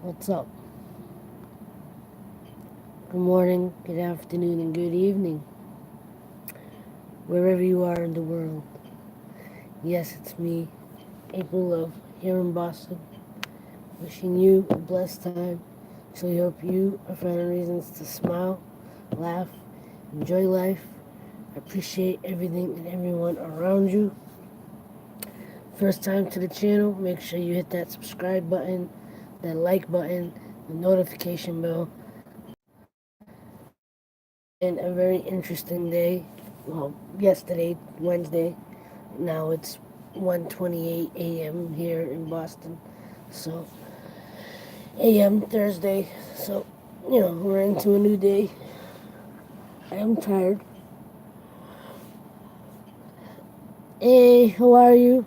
What's up? Good morning, good afternoon, and good evening, wherever you are in the world. Yes, it's me, April Love, here in Boston, wishing you a blessed time. So we hope you are finding reasons to smile, laugh, enjoy life, appreciate everything and everyone around you. First time to the channel, make sure you hit that subscribe button, that like button, the notification bell. And a very interesting day. Well, yesterday, Wednesday. Now it's 1:28 a.m. here in Boston. So a.m. Thursday. So, we're into a new day. I am tired. Hey, how are you?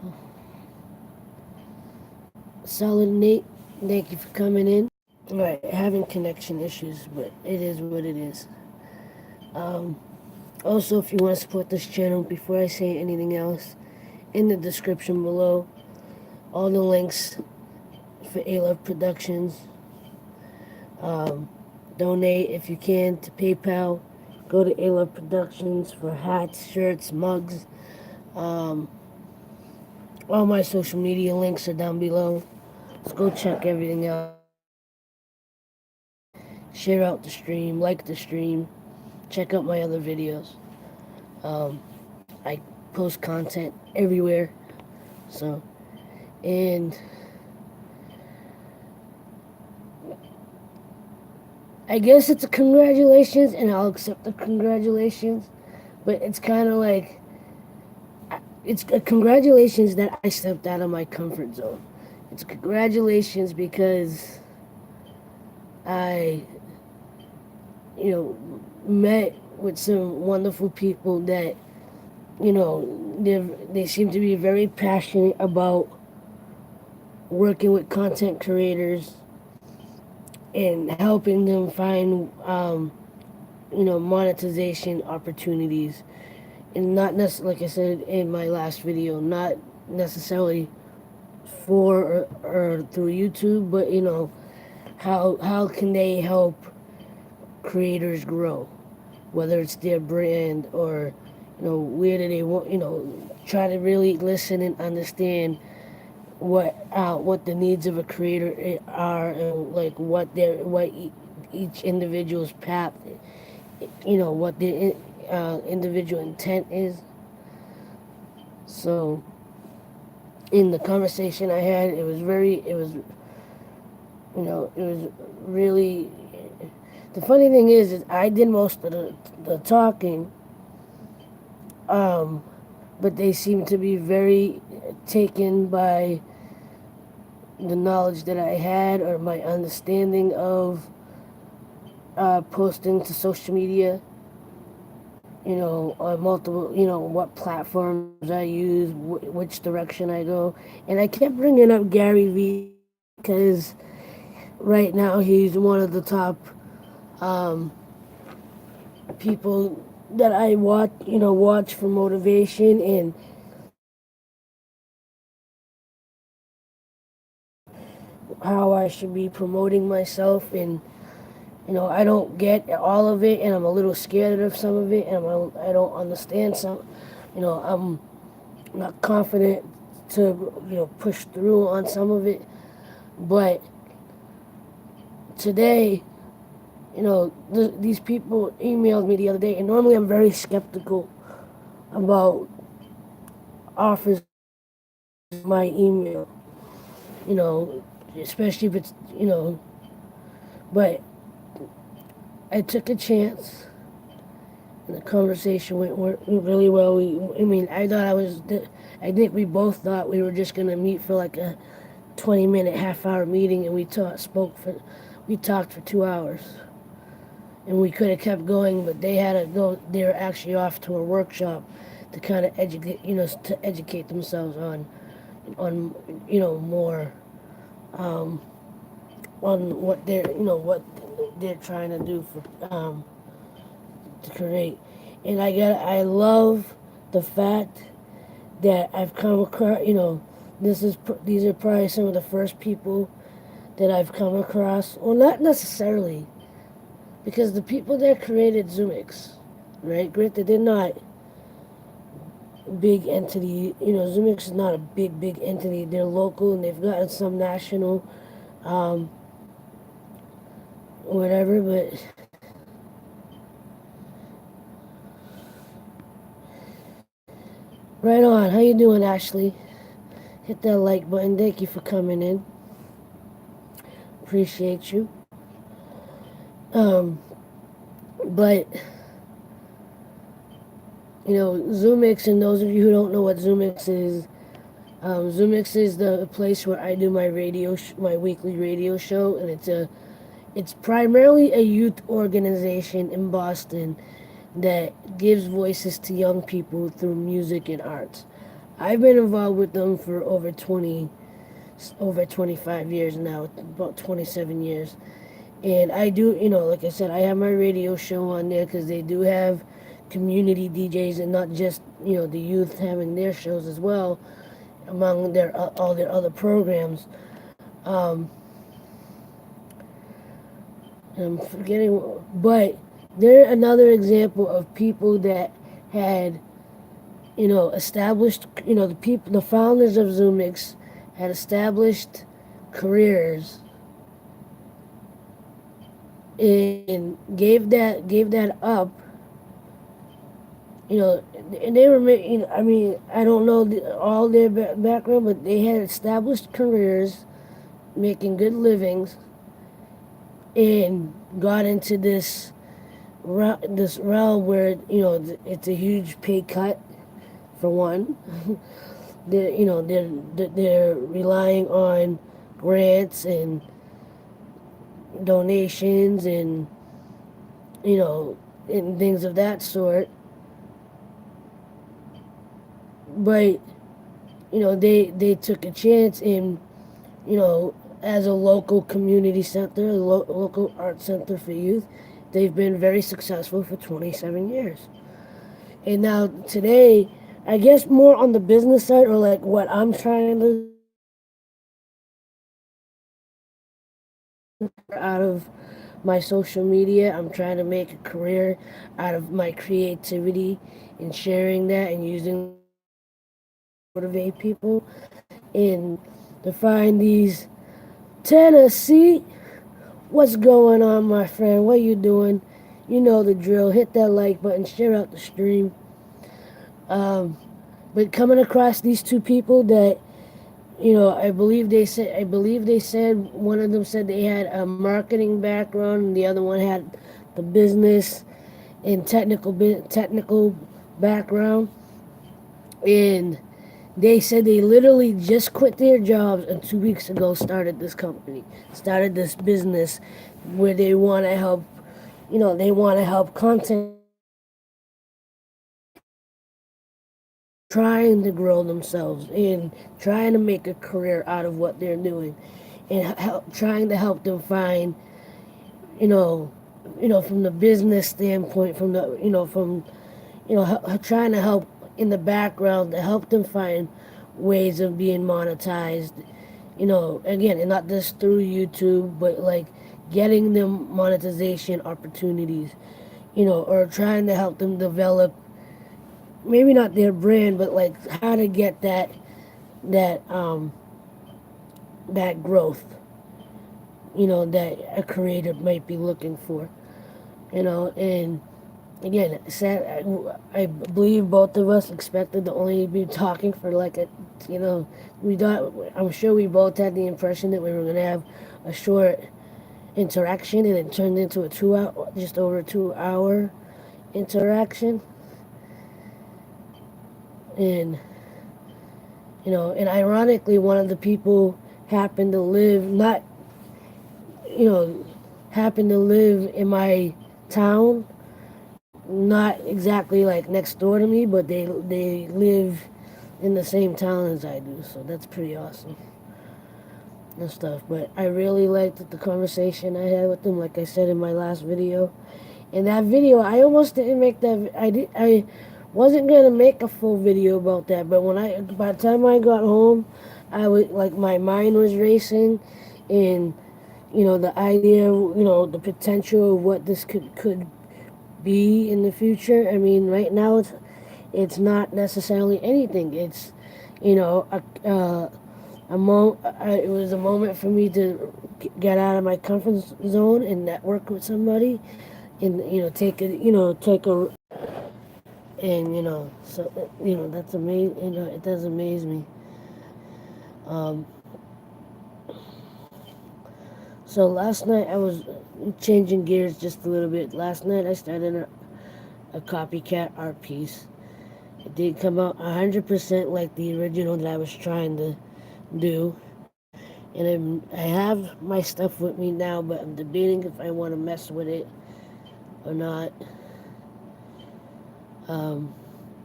Solid Nate. Thank you for coming in. Alright, having connection issues, but it is what it is. Um, Also, if you want to support this channel, before I say anything else, in the description below, all the links for aloveproductions. Um, Donate if you can to PayPal. Go to aloveproductions for hats, shirts, mugs. Um, all my social media links are down below. Let's go check everything out. Share out the stream, like the stream, check out my other videos. Um, I post content everywhere. So, and I guess it's a congratulations, and I'll accept the congratulations. But it's kind of like it's a congratulations that I stepped out of my comfort zone. It's congratulations because I, met with some wonderful people that, they seem to be very passionate about working with content creators and helping them find, monetization opportunities. And not necessarily, like I said in my last video, not necessarily for or through YouTube, but how can they help creators grow, whether it's their brand or where do they want, try to really listen and understand what the needs of a creator are, and like each individual's path, what their individual intent is. So in the conversation I had, it was really, the funny thing is I did most of the talking, um, but they seem to be very taken by the knowledge that I had or my understanding of posting to social media, on multiple, what platforms I use, which direction I go. And I kept bringing up Gary Vee because right now he's one of the top um, people that I watch for motivation and how I should be promoting myself. And I don't get all of it, and I'm a little scared of some of it, and I don't understand some. I'm not confident to push through on some of it. But today, these people emailed me the other day, and normally I'm very skeptical about offers my email, you know, especially if it's, but I took a chance, and the conversation went really well. I think we both thought we were just going to meet for like a 20-minute, half-hour meeting, and we talked for 2 hours. And we could have kept going, but they had to go. They were actually off to a workshop to kind of educate themselves on more um, on what they're trying to do to create. And I love the fact that I've come across. These are probably some of the first people that I've come across. Well, not necessarily, because the people that created Zoomix, right? Granted, they're not big entity. You know, Zoomix is not a big entity. They're local and they've gotten some national, um, whatever. But right on. How you doing, Ashley? Hit that like button. Thank you for coming in. Appreciate you. Um, but you know, Zoomix, and those of you who don't know what Zoomix is, Zoomix is the place where I do my my weekly radio show, and it's primarily a youth organization in Boston that gives voices to young people through music and arts. I've been involved with them for over 25 years now, about 27 years. And I do, you know, like I said, I have my radio show on there because they do have community DJs, and not just, you know, the youth having their shows as well among their all their other programs. Um, I'm forgetting, but they're another example of people that had, you know, established, you know, the founders of Zoomix had established careers and gave that up, you know, and they were, you know, I mean, I don't know all their background, but they had established careers, making good livings, and got into this realm where, you know, it's a huge pay cut for one. They're, you know, they're relying on grants and donations and, you know, and things of that sort. But you know, they took a chance in, you know, as a local community center, a local art center for youth. They've been very successful for 27 years. And now today, I guess more on the business side, or like what I'm trying to out of my social media, I'm trying to make a career out of my creativity and sharing that and using motivate people and to find these Tennessee. What's going on, my friend? What you doing? You know the drill. Hit that like button, share out the stream. Um, but coming across these two people that, you know, I believe they said one of them said they had a marketing background, and the other one had the business and technical background, and they said they literally just quit their jobs and 2 weeks ago started this business where they want to help, you know, they want to help content, trying to grow themselves and trying to make a career out of what they're doing, and trying to help them find, you know, from the business standpoint, from the, you know, from, you know, trying to help in the background to help them find ways of being monetized, you know, again, and not just through YouTube, but like getting them monetization opportunities, you know, or trying to help them develop maybe not their brand, but like how to get that that growth, you know, that a creator might be looking for, you know. And again, I believe both of us expected to only be talking for like a, you know, we thought, I'm sure we both had the impression that we were gonna have a short interaction, and it turned into a 2 hour, just over 2 hour interaction. And you know, and ironically, one of the people happened to live not, you know, happened to live in my town, not exactly like next door to me, but they live in the same town as I do, so that's pretty awesome and stuff. But I really liked the conversation I had with them, like I said in my last video. In that video, I almost didn't make that. I wasn't gonna make a full video about that, but by the time I got home, I was like my mind was racing, and the idea, the potential of what this could be in the future. I mean, right now it's not necessarily anything. It's, it was a moment for me to get out of my comfort zone and network with somebody, and take a, and so that's amazing. It does amaze me. Um, so last night I was changing gears just a little bit. Last night I started a copycat art piece. It did come out 100% like the original that I was trying to do. And I have my stuff with me now, but I'm debating if I want to mess with it or not. Um,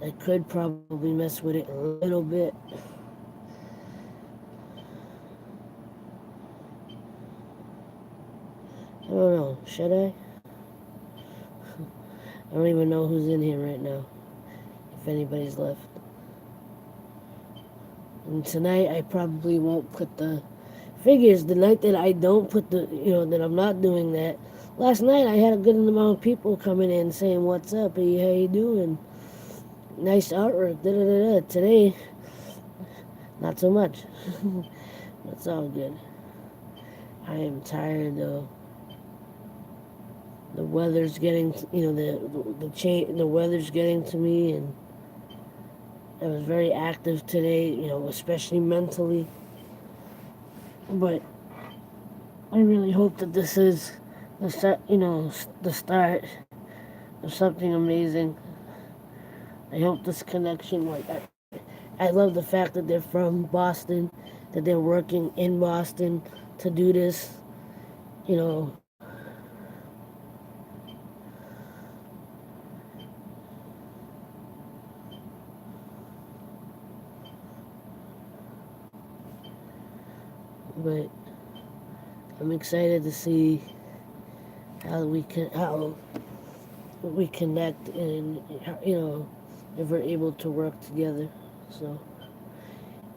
I could probably mess with it a little bit. I don't know. Should I? I don't even know who's in here right now, if anybody's left. And tonight I probably won't put the figures. The night that I don't put that I'm not doing that. Last night I had a good amount of people coming in saying, "What's up? Hey, how you doing? Nice artwork." Da da da da. Today, not so much. That's all good. I am tired though. The weather's getting, the weather's getting to me, and I was very active today, especially mentally. But I really hope that this is the start, the start of something amazing. I hope this connection, I love the fact that they're from Boston, that they're working in Boston to do this, you know. But I'm excited to see how we connect, and if we're able to work together. So,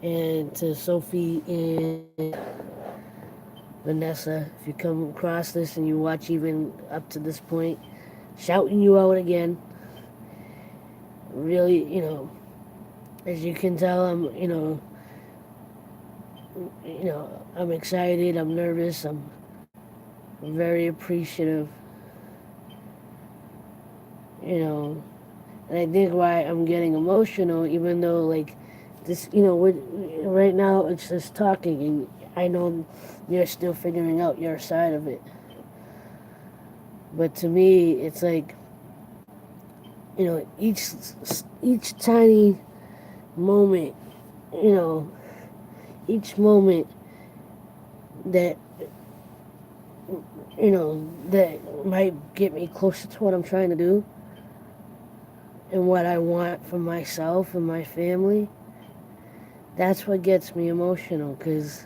and to Sophie and Vanessa, if you come across this and you watch even up to this point, shouting you out again. Really, as you can tell, I'm excited. I'm nervous. I'm very appreciative. You know, and I think why I'm getting emotional, even though like this, right now it's just talking, and I know you're still figuring out your side of it. But to me, it's like, each tiny moment, you know, each moment that that might get me closer to what I'm trying to do and what I want for myself and my family. That's what gets me emotional, because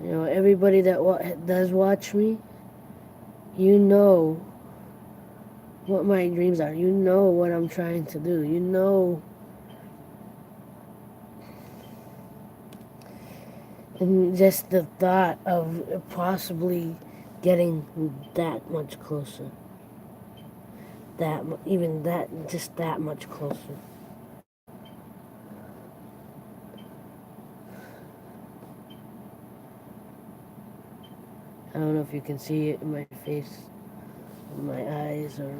everybody that does watch me, you know what my dreams are. You know what I'm trying to do. And just the thought of possibly getting that much closer, even that, just that much closer. I don't know if you can see it in my face, in my eyes, or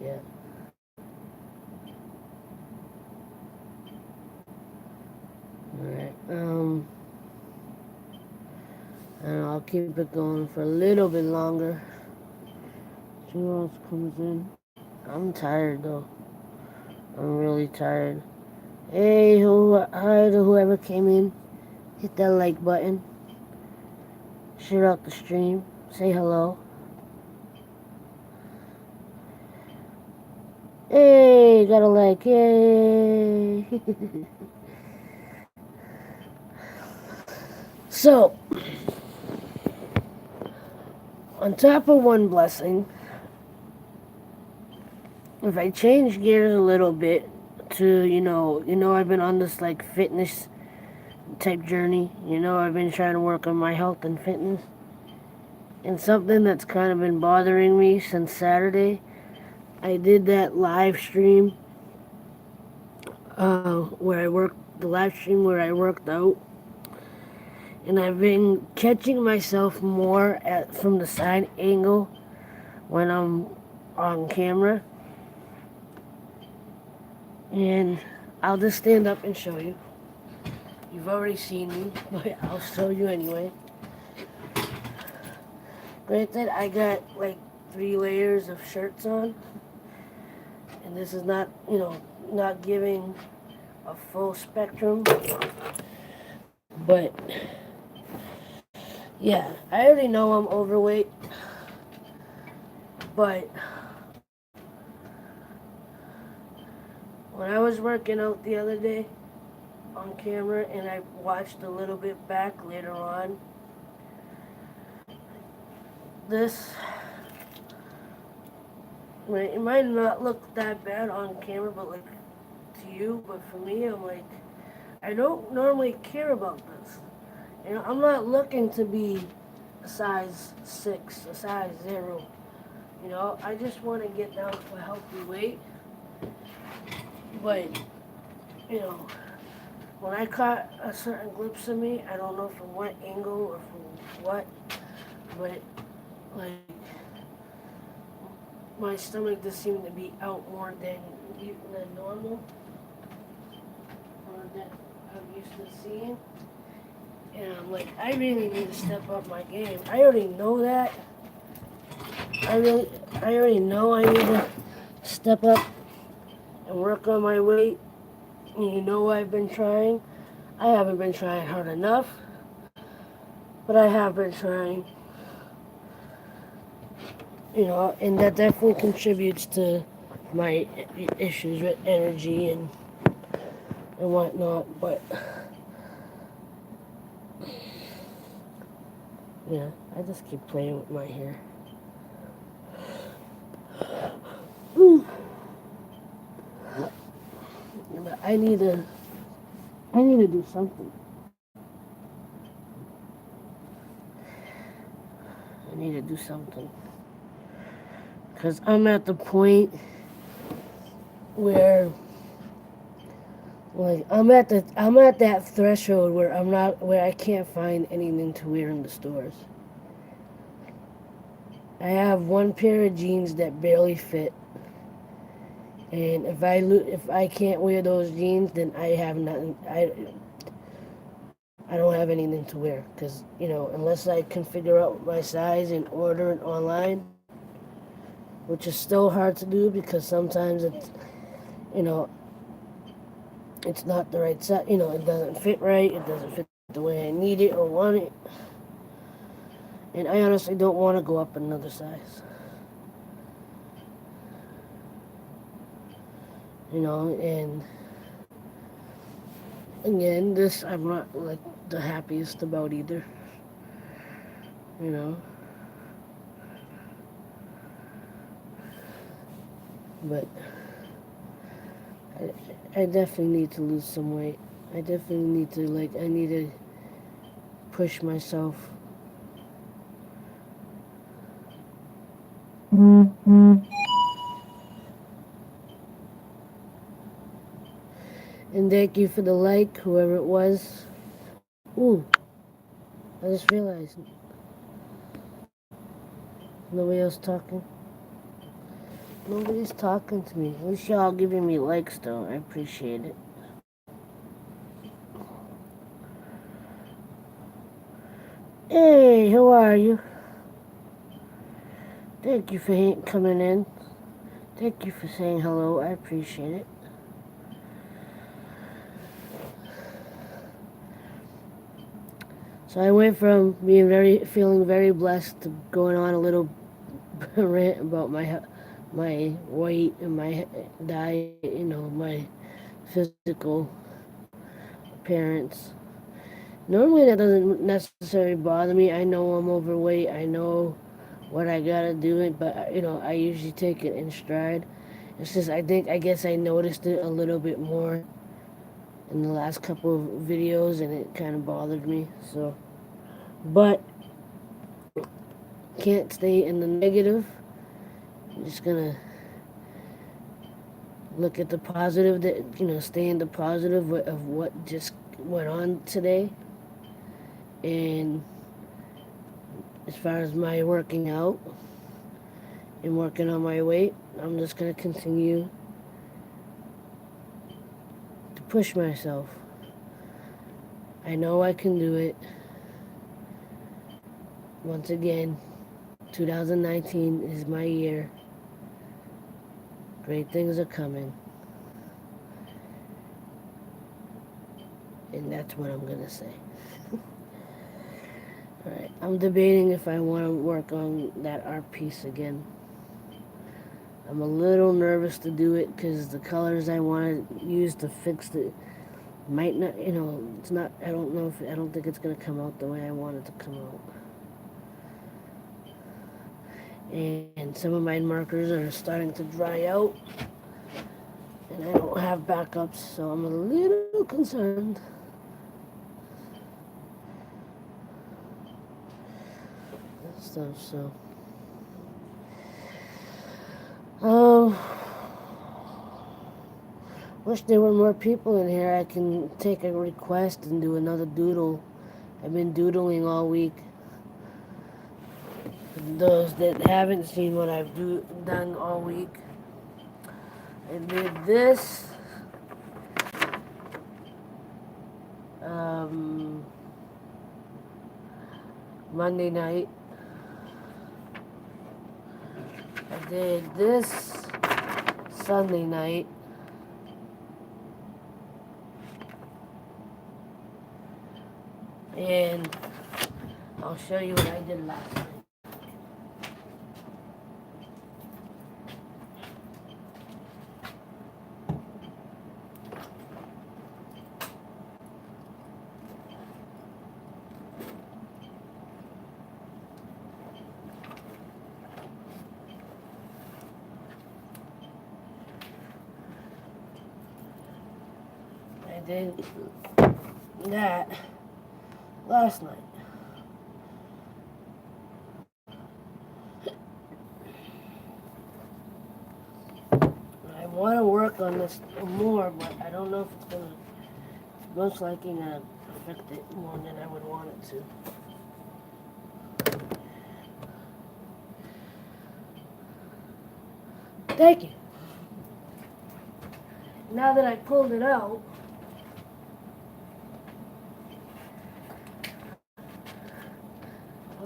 yeah. All right. I don't know, I'll keep it going for a little bit longer. See who else comes in. I'm tired though. I'm really tired. Hey, hi to whoever came in. Hit that like button. Share out the stream. Say hello. Hey, got a like. Yay. So, on top of one blessing, if I change gears a little bit to, I've been on this like fitness type journey. I've been trying to work on my health and fitness. And something that's kind of been bothering me since Saturday, I did that live stream where I worked, the live stream where I worked out. And I've been catching myself more from the side angle when I'm on camera. And I'll just stand up and show you. You've already seen me, but I'll show you anyway. Granted, I got like 3 layers of shirts on, and this is not giving a full spectrum, but yeah, I already know I'm overweight, but when I was working out the other day on camera and I watched a little bit back later on, this, it might not look that bad on camera, but like to you, but for me, I'm like, I don't normally care about this. I'm not looking to be a size 6, a size 0. I just want to get down to a healthy weight. But, you know, when I caught a certain glimpse of me, I don't know from what angle or from what, but, like, my stomach just seemed to be out more than normal, or that I'm used to seeing. And I'm like, I really need to step up my game. I already know that. I already know I need to step up and work on my weight. I've been trying. I haven't been trying hard enough, but I have been trying. And that definitely contributes to my issues with energy and whatnot. But yeah, I just keep playing with my hair. But I need to do something. I need to do something. Because I'm at the point where, like, I'm at that threshold where I can't find anything to wear in the stores. I have one pair of jeans that barely fit, and if I can't wear those jeans, then I have nothing. I don't have anything to wear because unless I can figure out my size and order it online, which is still hard to do because sometimes you know it's not the right size. It doesn't fit right. It doesn't fit the way I need it or want it. And I honestly don't want to go up another size. And again, this I'm not like the happiest about either. You know. But I definitely need to lose some weight. I definitely need to I need to push myself. And thank you for the like, whoever it was. Ooh, I just realized nobody else talking. Nobody's talking to me. At least y'all giving me likes though. I appreciate it. Hey, how are you? Thank you for coming in. Thank you for saying hello. I appreciate it. So I went from feeling very blessed to going on a little rant about my weight and my diet. My physical appearance. Normally that doesn't necessarily bother me. I know I'm overweight. I know what I gotta do, but I usually take it in stride. It's just, I guess I noticed it a little bit more in the last couple of videos, and it kind of bothered me. So, but can't stay in the negative. I'm just gonna look at the positive, that, stay in the positive of what just went on today. And as far as my working out and working on my weight, I'm just gonna continue to push myself. I know I can do it. Once again, 2019 is my year. Great things are coming. And that's what I'm gonna say. Alright, I'm debating if I want to work on that art piece again. I'm a little nervous to do it because the colors I want to use to fix it might not, it's not, I don't think it's going to come out the way I want it to come out. And some of my markers are starting to dry out, and I don't have backups, so I'm a little concerned. And stuff, so. Wish there were more people in here. I can take a request and do another doodle. I've been doodling all week. For those that haven't seen what I've done all week, I did this. Monday night. I did this Sunday night. And I'll show you what I did last night. I did that last night. I want to work on this more, but I don't know if it's going to, most likely going to affect it more than I would want it to. Thank you. Now that I pulled it out,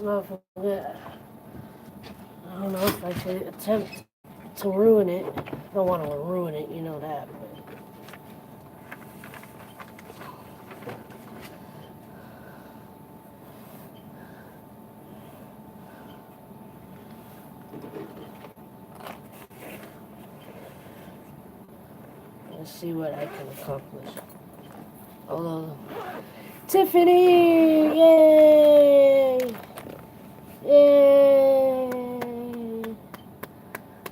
I don't know if I should attempt to ruin it. I don't want to ruin it, you know that. Let's see what I can accomplish. Although, Tiffany! Yay! Yay!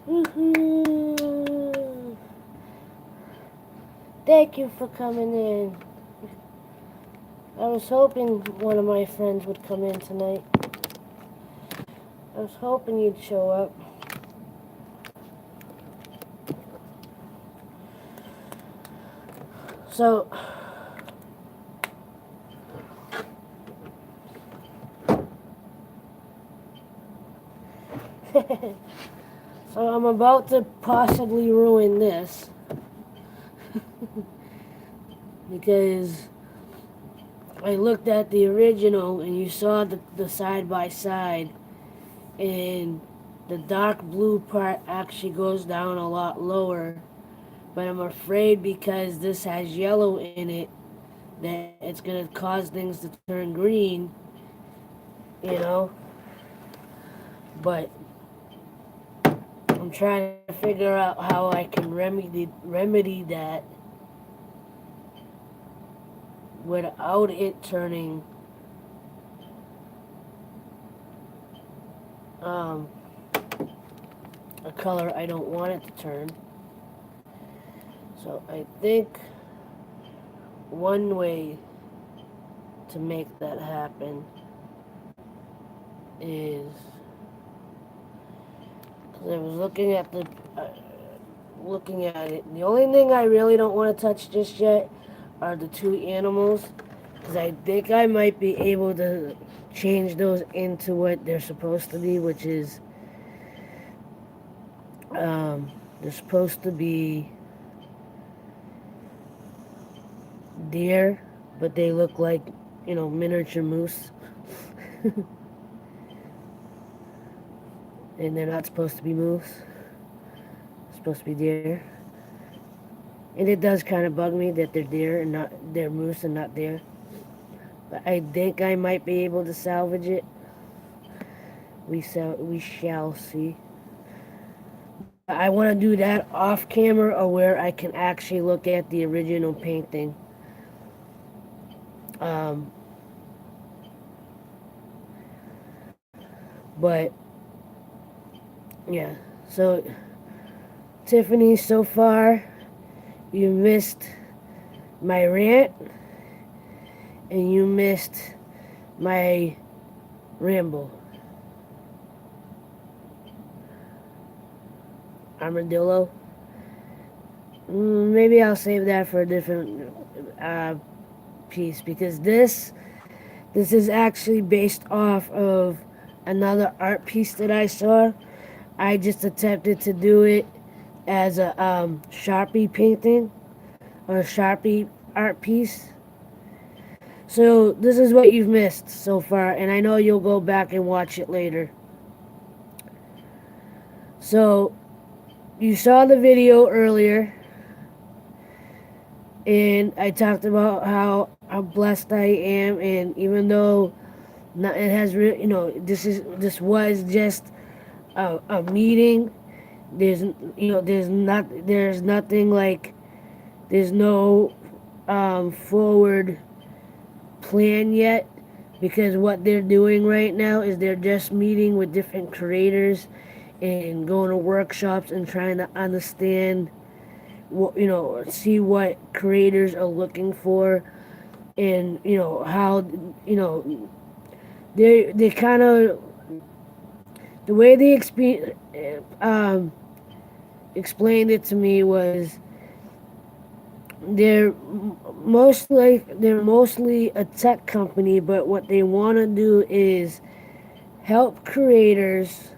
Woohoo! Thank you for coming in. I was hoping one of my friends would come in tonight. I was hoping you'd show up. So, so I'm about to possibly ruin this because I looked at the original and you saw the side by side, and the dark blue part actually goes down a lot lower, but I'm afraid because this has yellow in it that it's going to cause things to turn green, but I'm trying to figure out how I can remedy that without it turning a color I don't want it to turn. So I think one way to make that happen is, because I was uh, looking at it. The only thing I really don't want to touch just yet are the two animals, because I think I might be able to change those into what they're supposed to be, which is they're supposed to be deer, but they look like, miniature moose. And they're not supposed to be moose. They're supposed to be deer. And it does kind of bug me that they're deer and not they're moose and not deer. But I think I might be able to salvage it. We shall see. But I want to do that off camera or where I can actually look at the original painting. Um, but yeah, so Tiffany, so far you missed my rant and you missed my ramble. Armadillo. Maybe I'll save that for a different piece, because this is actually based off of another art piece that I saw. I just attempted to do it as a Sharpie painting or a Sharpie art piece. So this is what you've missed so far, and I know you'll go back and watch it later. So you saw the video earlier, and I talked about how blessed I am, and even though it has this was just a meeting. There's nothing like, there's no forward plan yet, because what they're doing right now is they're just meeting with different creators and going to workshops and trying to understand what, see what creators are looking for, and how, they kind of, the way they explained it to me was, they're they're mostly a tech company, but what they want to do is help creators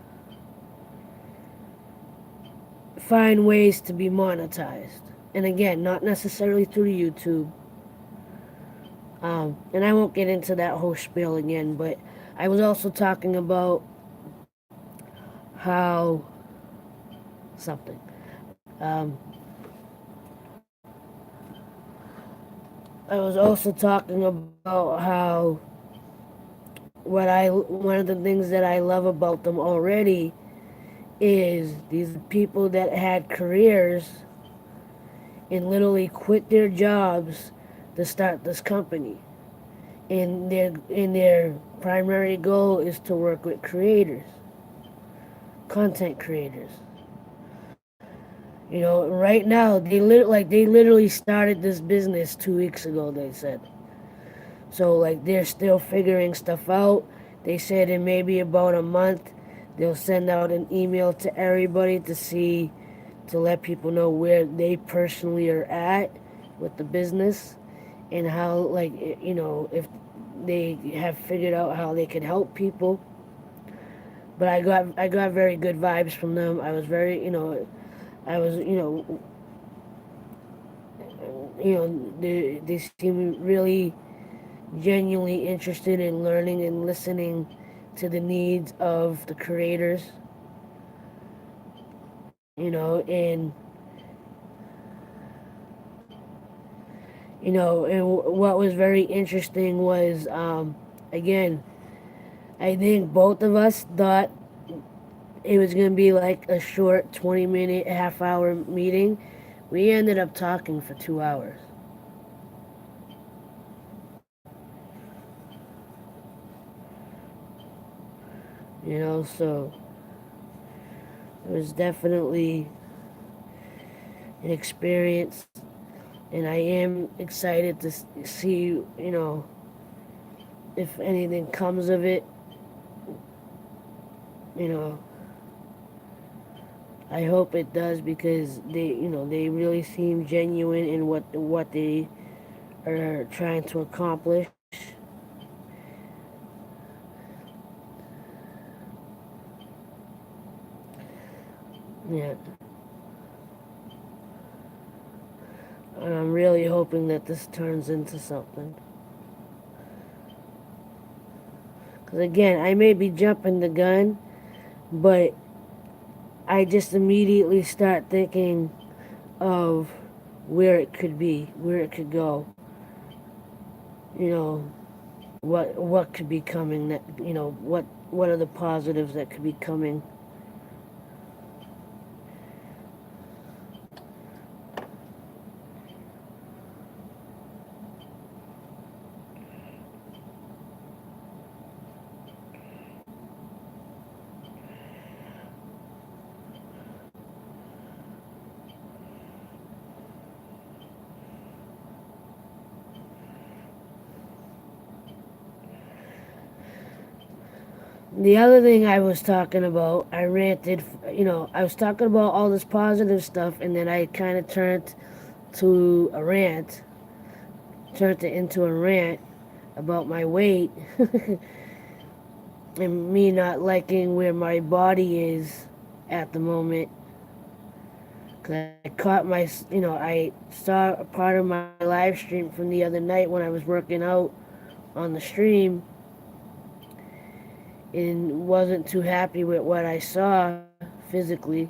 find ways to be monetized. And again, not necessarily through YouTube. And I won't get into that whole spiel again, but I was also talking about how something. Um, I was also talking about how one of the things that I love about them already is these people that had careers and literally quit their jobs to start this company. And their primary goal is to work with creators, content creators. Right now they literally started this business 2 weeks ago. They said so. Like, they're still figuring stuff out. They said in maybe about a month they'll send out an email to everybody to let people know where they personally are at with the business, and how, like, if they have figured out how they can help people. But I got very good vibes from them. I was very, I was, they seem really genuinely interested in learning and listening to the needs of the creators, and and what was very interesting was, again, I think both of us thought it was going to be like a short 20-minute, half-hour meeting. We ended up talking for 2 hours. So it was definitely an experience, and I am excited to see, if anything comes of it. You know, I hope it does because they really seem genuine in what they are trying to accomplish. Yeah, and I'm really hoping that this turns into something. Because again, I may be jumping the gun, but I just immediately start thinking of where it could be, where it could go. You know, what could be coming. That what are the positives that could be coming. The other thing I was talking about, I ranted. I was talking about all this positive stuff, and then I kind of to a rant, turned it into a rant about my weight and me not liking where my body is at the moment. Cause I caught I saw a part of my live stream from the other night when I was working out on the stream and wasn't too happy with what I saw physically.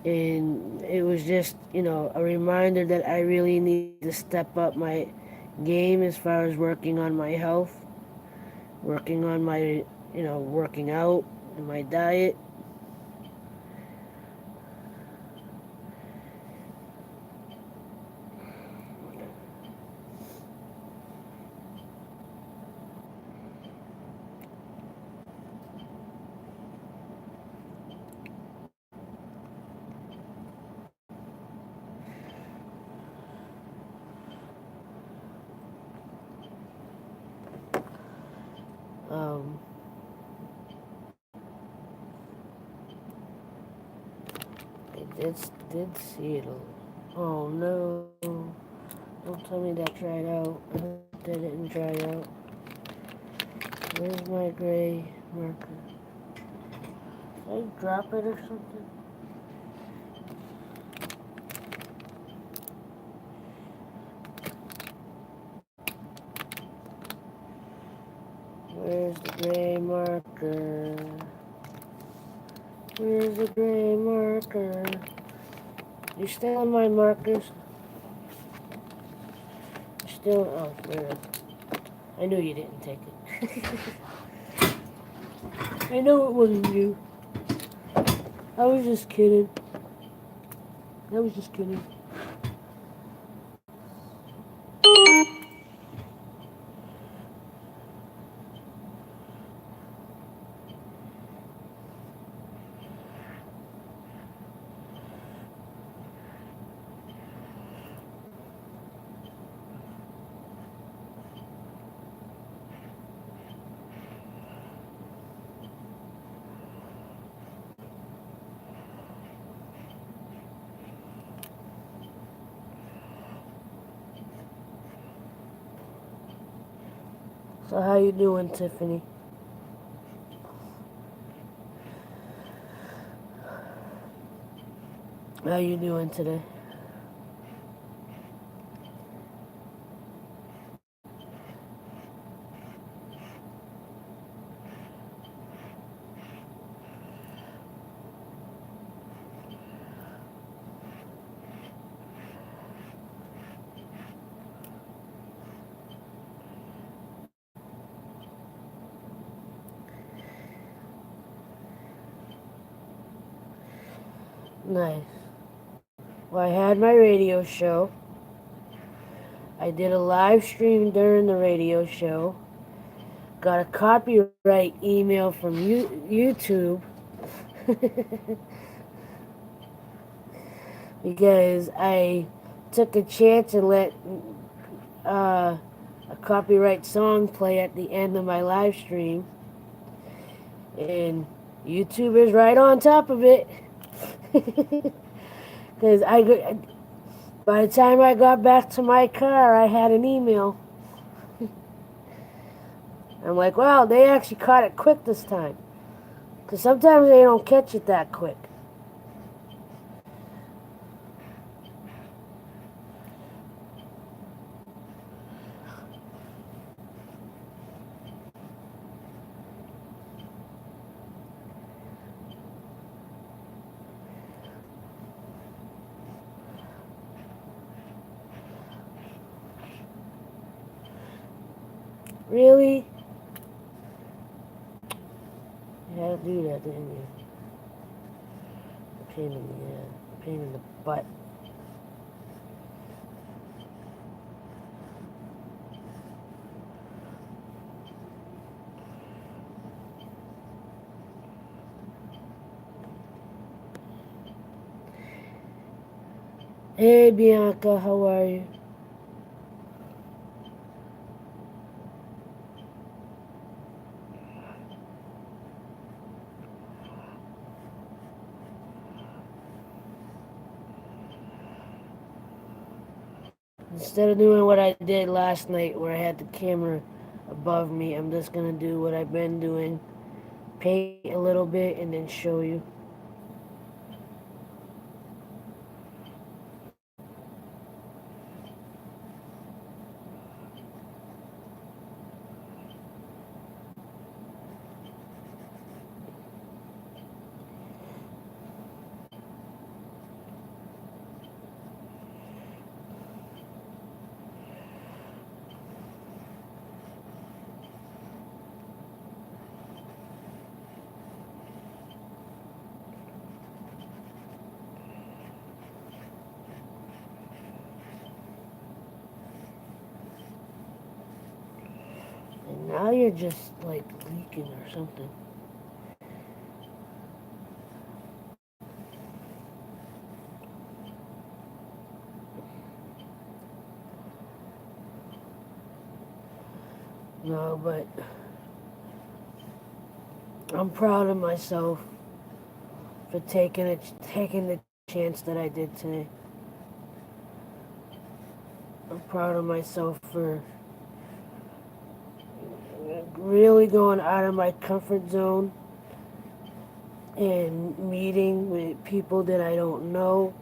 And it was just, a reminder that I really need to step up my game as far as working on my health, working on my, working out and my diet. Um, I did see it. Oh no. Don't tell me that dried out. I hope that didn't dry out. Where's my gray marker? Did I drop it or something? Where's the gray marker? Where's the gray marker? You still on my markers? You still? Oh, where is it? I knew you didn't take it. I know it wasn't you. I was just kidding. I was just kidding. So how you doing, Tiffany? How you doing today? Nice. Well, I had my radio show. I did a live stream during the radio show. Got a copyright email from YouTube. because I took a chance and let uh, a copyright song play at the end of my live stream, and YouTube is right on top of it. Because by the time I got back to my car, I had an email. I'm like, wow, they actually caught it quick this time. Because sometimes they don't catch it that quick. Really? You had to do that, didn't you? Pain in the butt. Hey, Bianca, how are you? Instead of doing what I did last night where I had the camera above me, I'm just going to do what I've been doing. Paint a little bit and then show you. And now you're just like leaking or something. No, but I'm proud of myself for taking the chance that I did today. I'm proud of myself for really going out of my comfort zone and meeting with people that I don't know.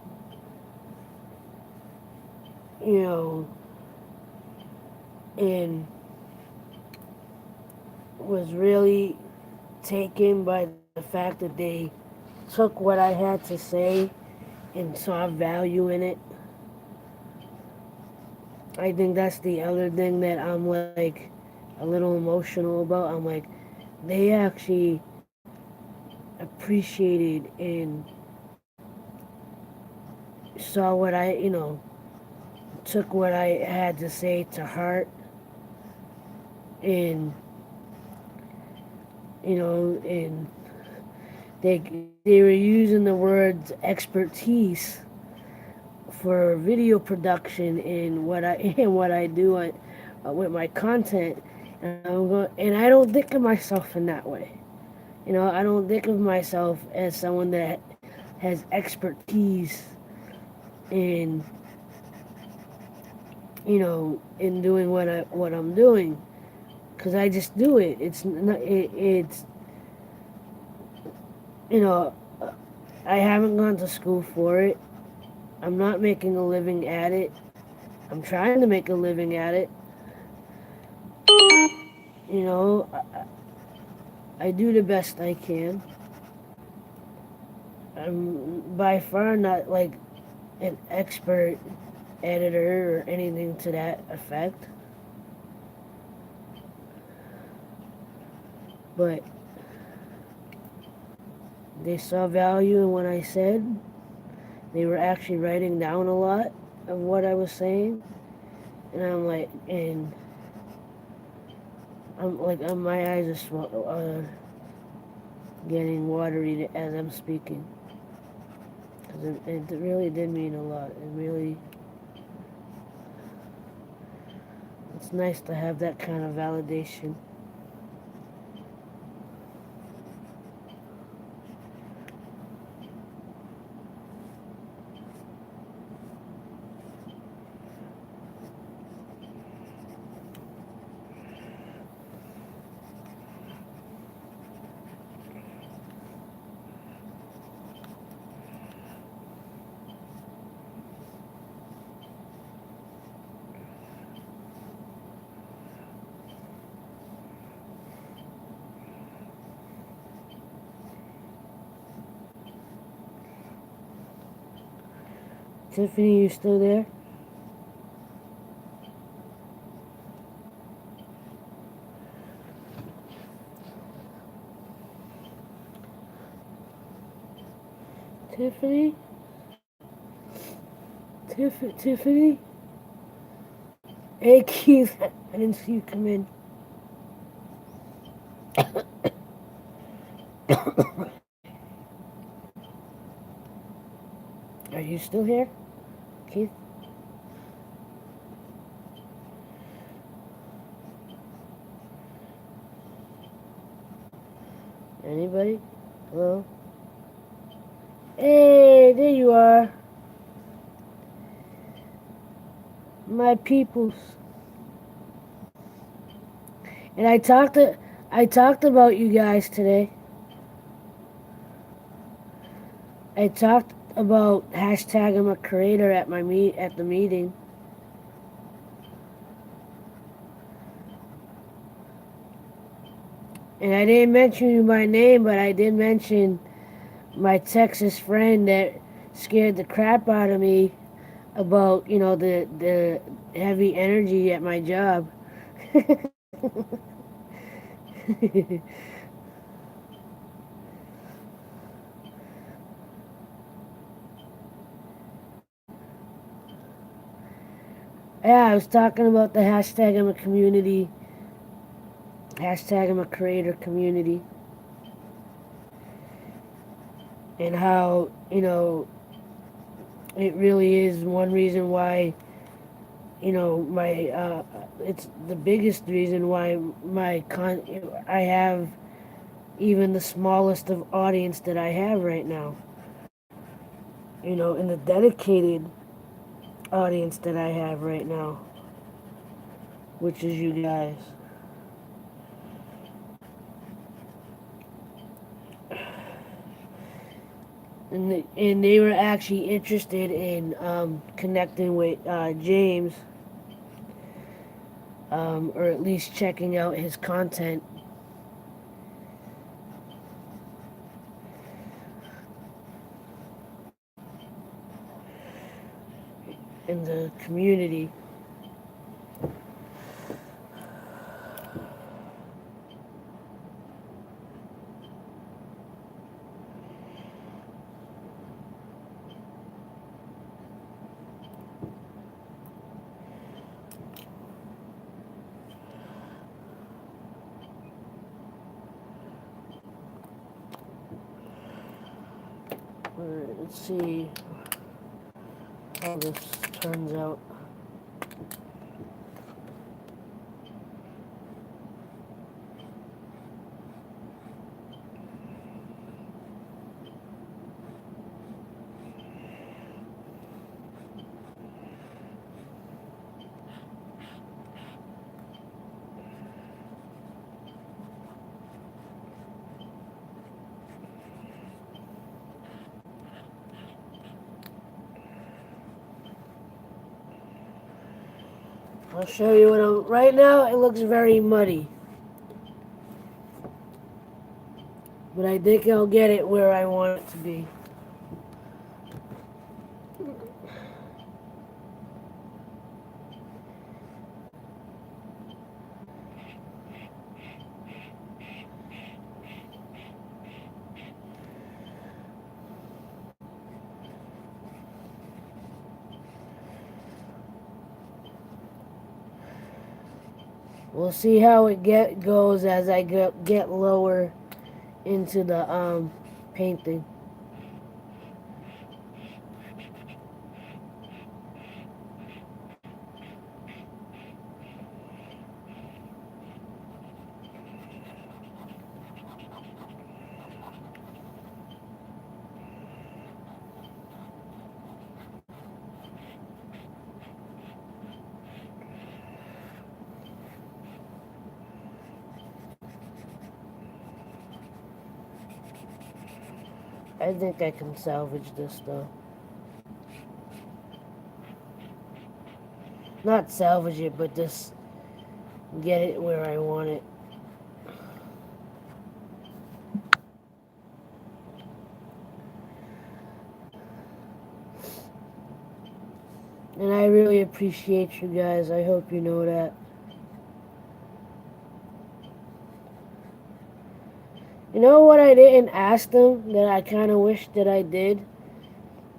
You know, and was really taken by the fact that they took what I had to say and saw value in it. I think that's the other thing that I'm like a little emotional about. I'm like, they actually appreciated and saw what took what I had to say to heart, and and they were using the words expertise for video production and what I and what I do with my content, and I don't think of myself in that way. I don't think of myself as someone that has expertise in in doing what I'm doing, because I just do it. It's not, it's you know I haven't gone to school for it. I'm not making a living at it. I'm trying to make a living at it. You know, I do the best I can. I'm by far not like an expert editor or anything to that effect. But they saw value in what I said. They were actually writing down a lot of what I was saying. And my eyes are getting watery as I'm speaking. because it really did mean a lot. It really, it's nice to have that kind of validation. Tiffany, you still there? Tiffany? Tiffany? Hey, Keith. I didn't see you come in. Are you still here, Keith? Anybody? Hello? Hey, there you are. My peoples. And I talked about you guys today. I talked about hashtag I'm a creator at at the meeting. And I didn't mention you by name, but I did mention my Texas friend that scared the crap out of me about, the heavy energy at my job. Yeah, I was talking about the hashtag I'm a community, hashtag I'm a creator community, and how, it really is one reason why, it's the biggest reason why I have even the smallest of audience that I have right now, and the dedicated audience that I have right now, which is you guys. And they were actually interested in connecting with James, or at least checking out his content in the community. Alright, let's see how this turns out. I'll show you right now it looks very muddy. But I think I'll get it where I want it to be. We'll see how it goes as I get lower into the painting. I think I can salvage this though. Not salvage it, but just get it where I want it. And I really appreciate you guys. I hope you know that. You know what I didn't ask them that I kind of wish that I did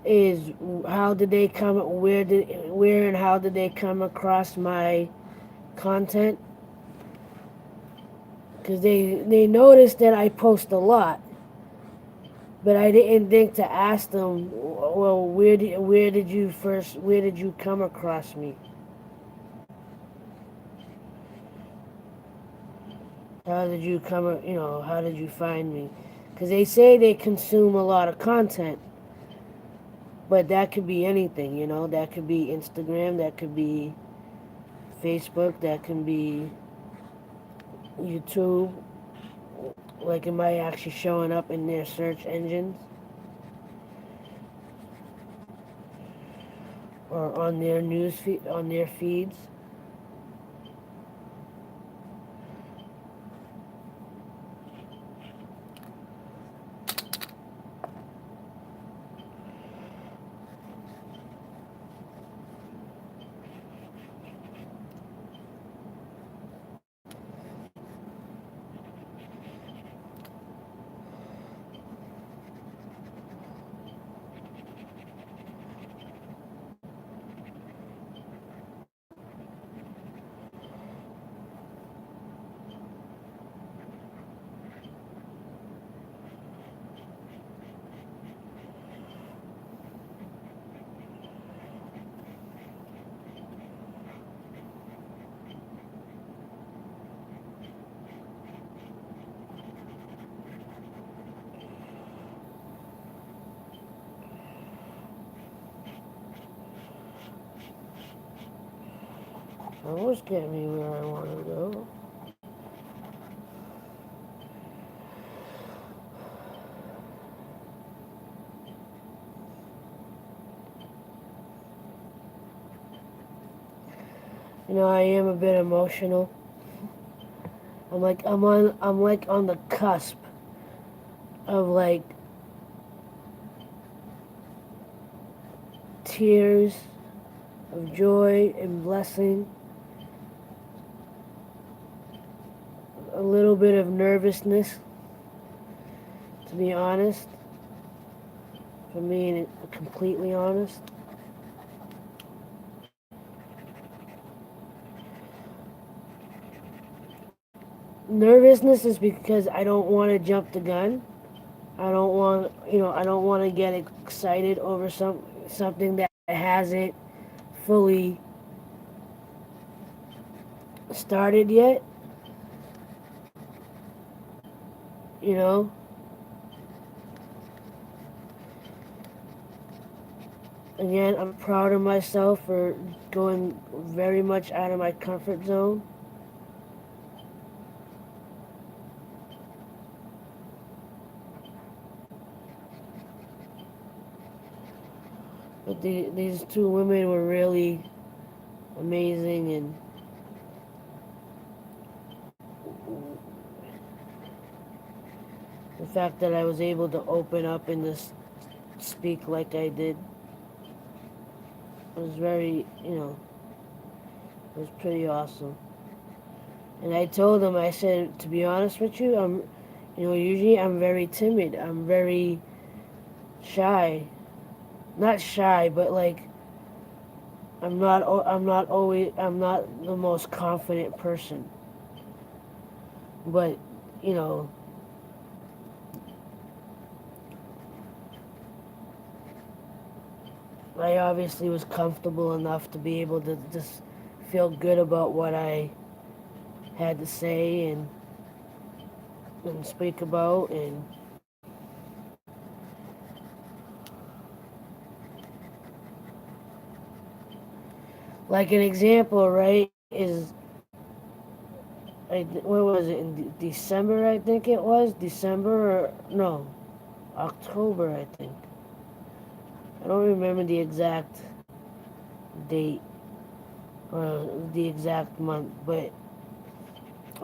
is how did they come where and how did they come across my content? Because they noticed that I post a lot, but I didn't think to ask them. Well, where did you come across me? How did you how did you find me? Because they say they consume a lot of content, but that could be anything, that could be Instagram, that could be Facebook, that can be YouTube. Like, am I actually showing up in their search engines or on their news feed, on their feeds? Almost get me where I want to go. I am a bit emotional. I'm like on the cusp of like tears of joy and blessing, a little bit of nervousness, to be honest, for being completely honest. Nervousness is because I don't want to jump the gun. I don't want to get excited over something that hasn't fully started yet. You know, again, I'm proud of myself for going very much out of my comfort zone. But these two women were really amazing, and the fact that I was able to open up and just speak like I did was very, it was pretty awesome. And I told them, I said, to be honest with you, usually I'm very timid. I'm very shy. Not shy, but like I'm not the most confident person. But, you know, I obviously was comfortable enough to be able to just feel good about what I had to say and speak about. And like an example, right, is what was it, in December? I think it was December, or no, October, I think. I don't remember the exact date or the exact month, but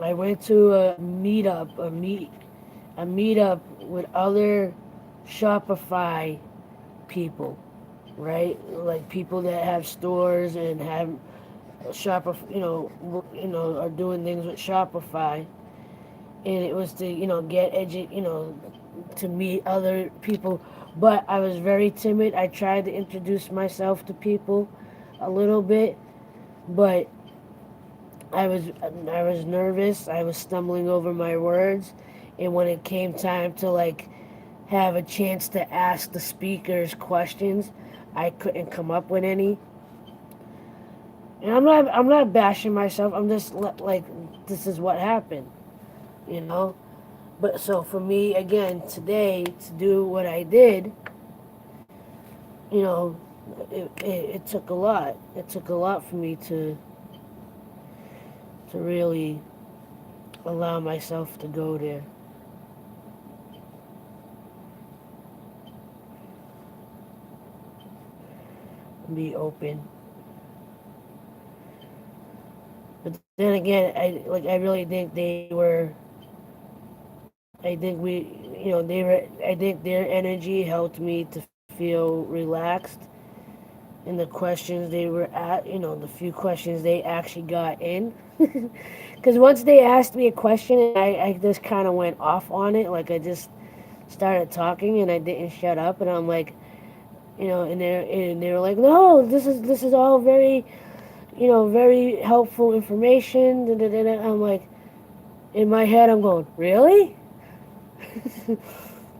I went to a meetup with other Shopify people, right? Like people that have stores and have Shopify, are doing things with Shopify, and it was to get to meet other people. But I was very timid. I tried to introduce myself to people a little bit, but I was nervous. I was stumbling over my words, and when it came time to have a chance to ask the speakers questions, I couldn't come up with any. And I'm not bashing myself. I'm just like, this is what happened, you know. But so for me again today to do what I did, you know, it took a lot. It took a lot for me to really allow myself to go there and be open. But then again, I really think they were. I think they were. I think their energy helped me to feel relaxed. And the questions they were at, the few questions they actually got in. Because once they asked me a question, and I just kind of went off on it, like I just started talking and I didn't shut up, and I'm like, and they were like, no, this is all very, very helpful information. Da, da, da, da. I'm like, in my head, I'm going, really,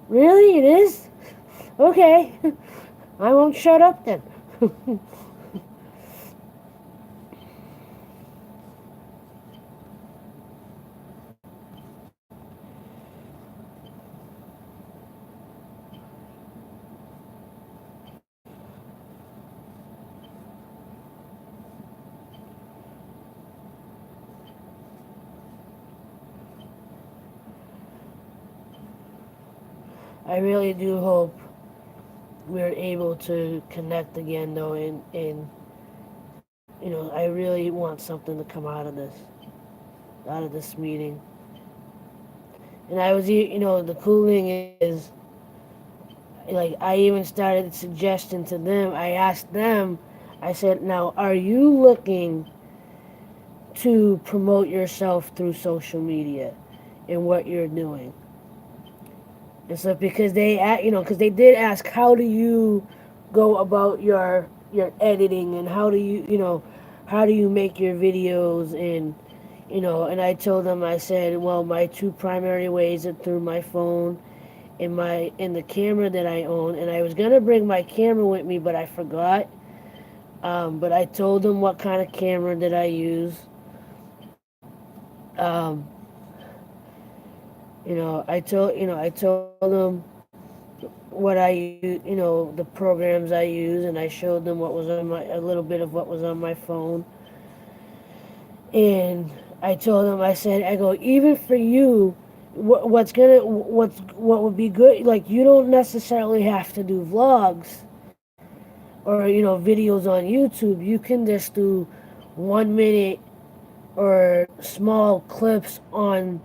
really, it is. Okay, I won't shut up then. I really do hope we're able to connect again, though, and I really want something to come out of this meeting. And the cool thing is, like, I even started suggesting to them. I asked them. I said, "Now, are you looking to promote yourself through social media and what you're doing?" And so because they did ask, how do you go about your editing, and how do you make your videos, and and I told them, I said, well, my two primary ways are through my phone and the camera that I own, and I was gonna bring my camera with me, but I forgot. But I told them what kind of camera that I use. Um, I told them what I use, the programs I use, and I showed them what was on a little bit of what was on my phone. And I told them, I go, even for you, what would be good, like, you don't necessarily have to do vlogs or videos on YouTube. You can just do 1 minute or small clips on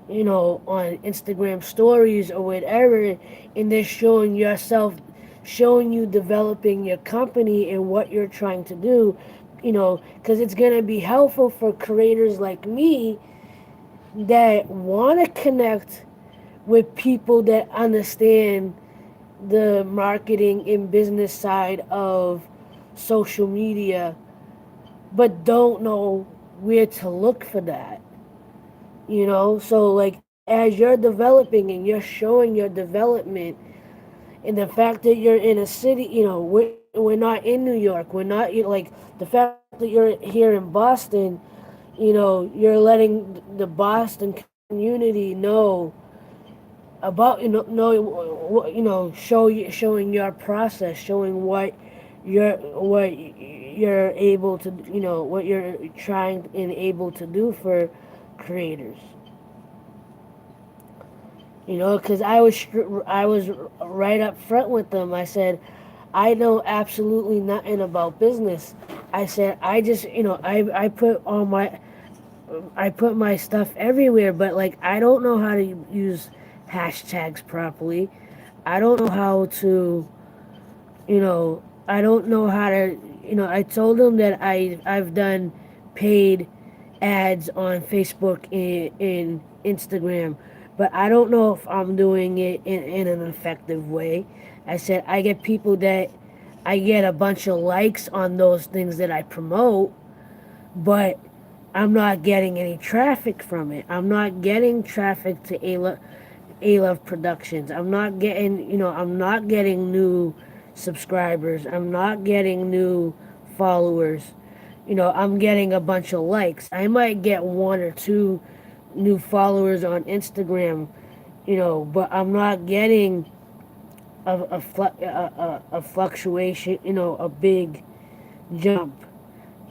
on Instagram stories or whatever, and they're showing you developing your company and what you're trying to do, because it's going to be helpful for creators like me that want to connect with people that understand the marketing and business side of social media, but don't know where to look for that. So like, as you're developing and you're showing your development, and the fact that you're in a city, we're not in New York, we're not, like, the fact that you're here in Boston, you're letting the Boston community about, showing your process, showing what you're able to, what you're trying and able to do for creators. You know, because I was right up front with them. I said, I know absolutely nothing about business. I said, I just, I put my stuff everywhere, but like I don't know how to use hashtags properly. I don't know how to, I don't know how to, I told them that I've done paid ads on Facebook and Instagram, but I don't know if I'm doing it in an effective way. I said I get a bunch of likes on those things that I promote, but I'm not getting any traffic from it. I'm not getting traffic to Alove Productions. I'm not getting new subscribers. I'm not getting new followers. I'm getting a bunch of likes. I might get one or two new followers on Instagram, but I'm not getting a fluctuation, a big jump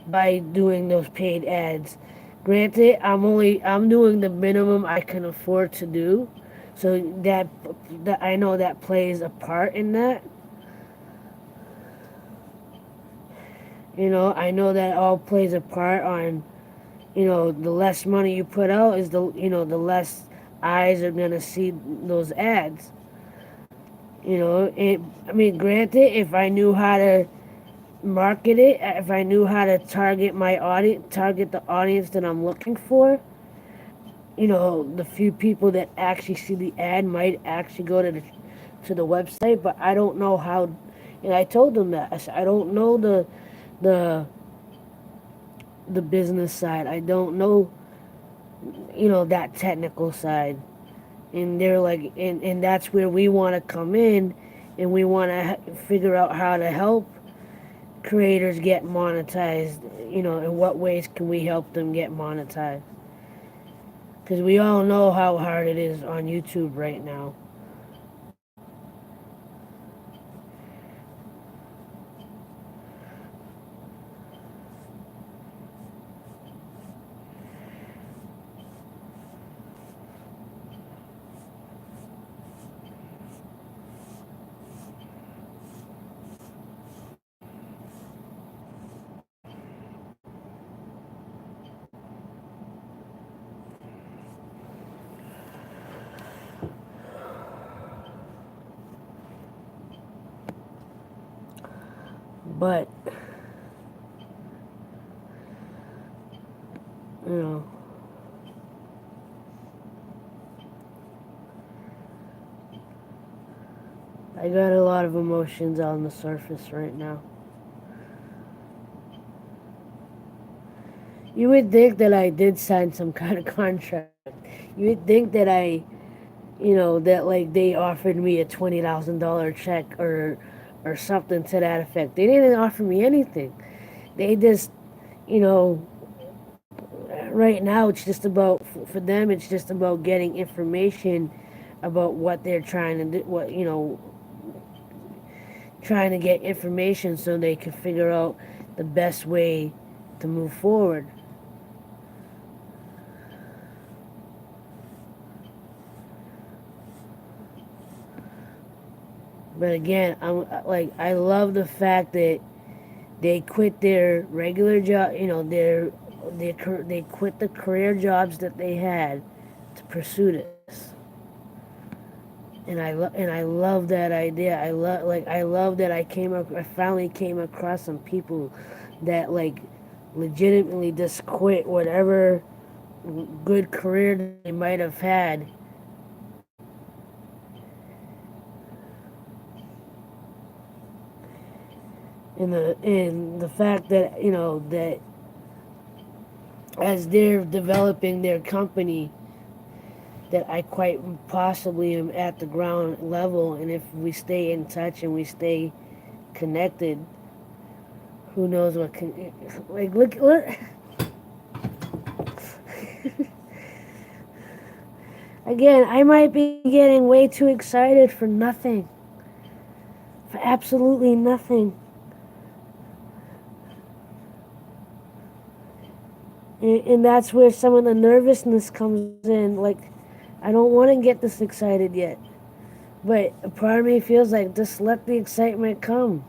by doing those paid ads. Granted, I'm doing the minimum I can afford to do, so that I know that plays a part in that. I know that all plays a part on, the less money you put out is the less eyes are gonna see those ads. I mean, granted, if I knew how to market it, if I knew how to target the audience that I'm looking for, the few people that actually see the ad might actually go to the website, but I don't know how. And I told them that I don't know the the business side. I don't know, that technical side. And they're like, and that's where we want to come in, and we want to figure out how to help creators get monetized. In what ways can we help them get monetized? Because we all know how hard it is on YouTube right now. But, you know, I got a lot of emotions on the surface right now. You would think that I did sign some kind of contract. You would think that that like they offered me a $20,000 check or something to that effect. They didn't offer me anything. They just, you know, right now it's just about for them. It's just about getting information about what they're trying to do. Trying to get information so they can figure out the best way to move forward. But again, I love the fact that they quit their regular job. They quit the career jobs that they had to pursue this. And I love that idea. I love that I finally came across some people that like legitimately just quit whatever good career they might have had. And the fact that that as they're developing their company, that I quite possibly am at the ground level, and if we stay in touch and we stay connected, who knows what can, like look again, I might be getting way too excited for nothing, for absolutely nothing. And that's where some of the nervousness comes in. Like, I don't want to get this excited yet. But a part of me feels like just let the excitement come.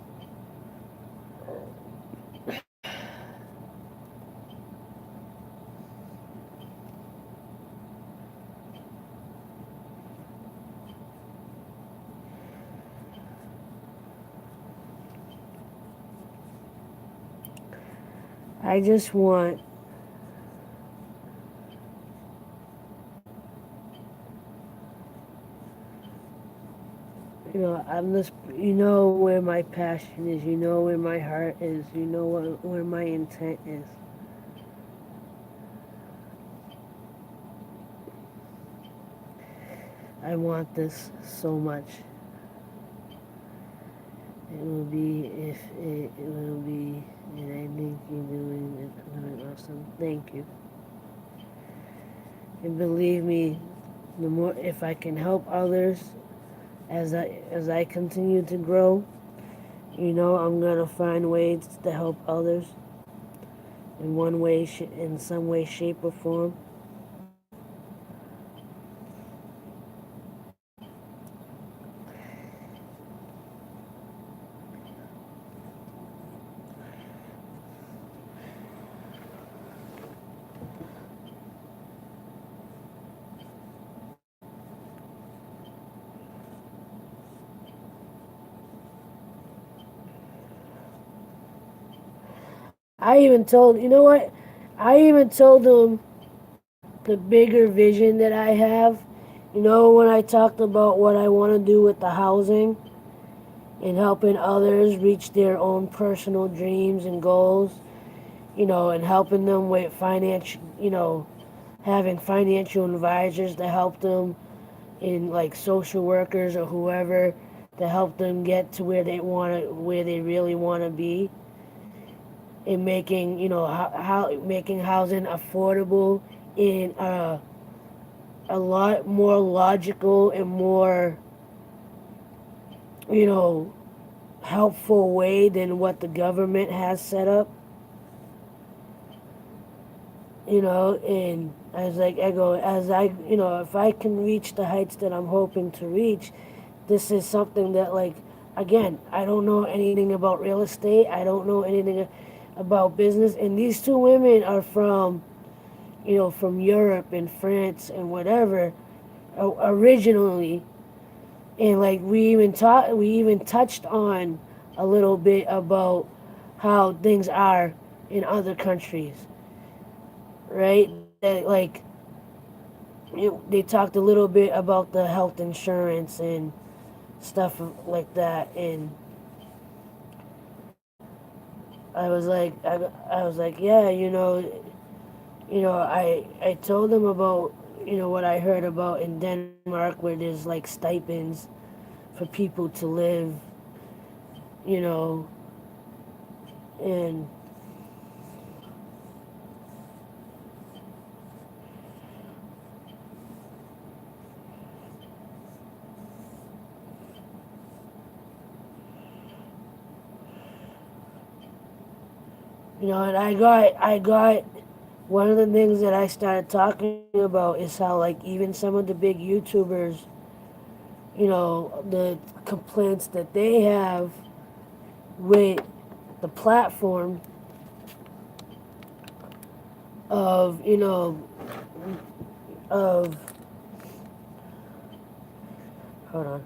I just want, I'm just, where my passion is, where my heart is, where my intent is. I want this so much. It will be if it will be, and I think you're doing awesome. Thank you. And believe me, the more if I can help others as I continue to grow, I'm gonna find ways to help others in one way, in some way, shape, or form. I even told, you know what? I even told them the bigger vision that I have. When I talked about what I want to do with the housing and helping others reach their own personal dreams and goals, and helping them with having financial advisors to help them in like social workers or whoever to help them get to where they really want to be, and making how making housing affordable in a lot more logical and more you know helpful way than what the government has set up. And as like I go as I if I can reach the heights that I'm hoping to reach, this is something that, like, again, I don't know anything about real estate, I don't know anything about business, and these two women are from Europe and France and whatever, originally. And like we even touched on a little bit about how things are in other countries, right? That, like, they talked a little bit about the health insurance and stuff like that. And I was like, yeah, I told them about what I heard about in Denmark, where there's like stipends for people to live, you know, and and I got one of the things that I started talking about is how, like, even some of the big YouTubers, the complaints that they have with the platform of of hold on.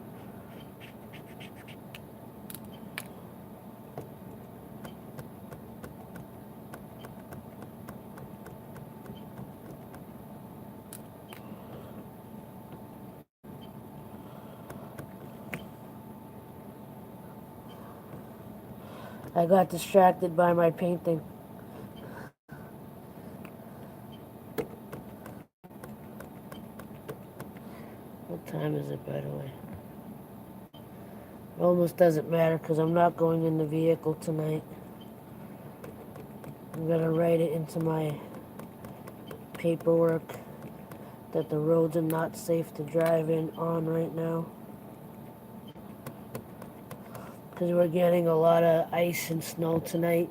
I got distracted by my painting. What time is it, by the way? It almost doesn't matter because I'm not going in the vehicle tonight. I'm gonna write it into my paperwork that the roads are not safe to drive in on right now, because we're getting a lot of ice and snow tonight.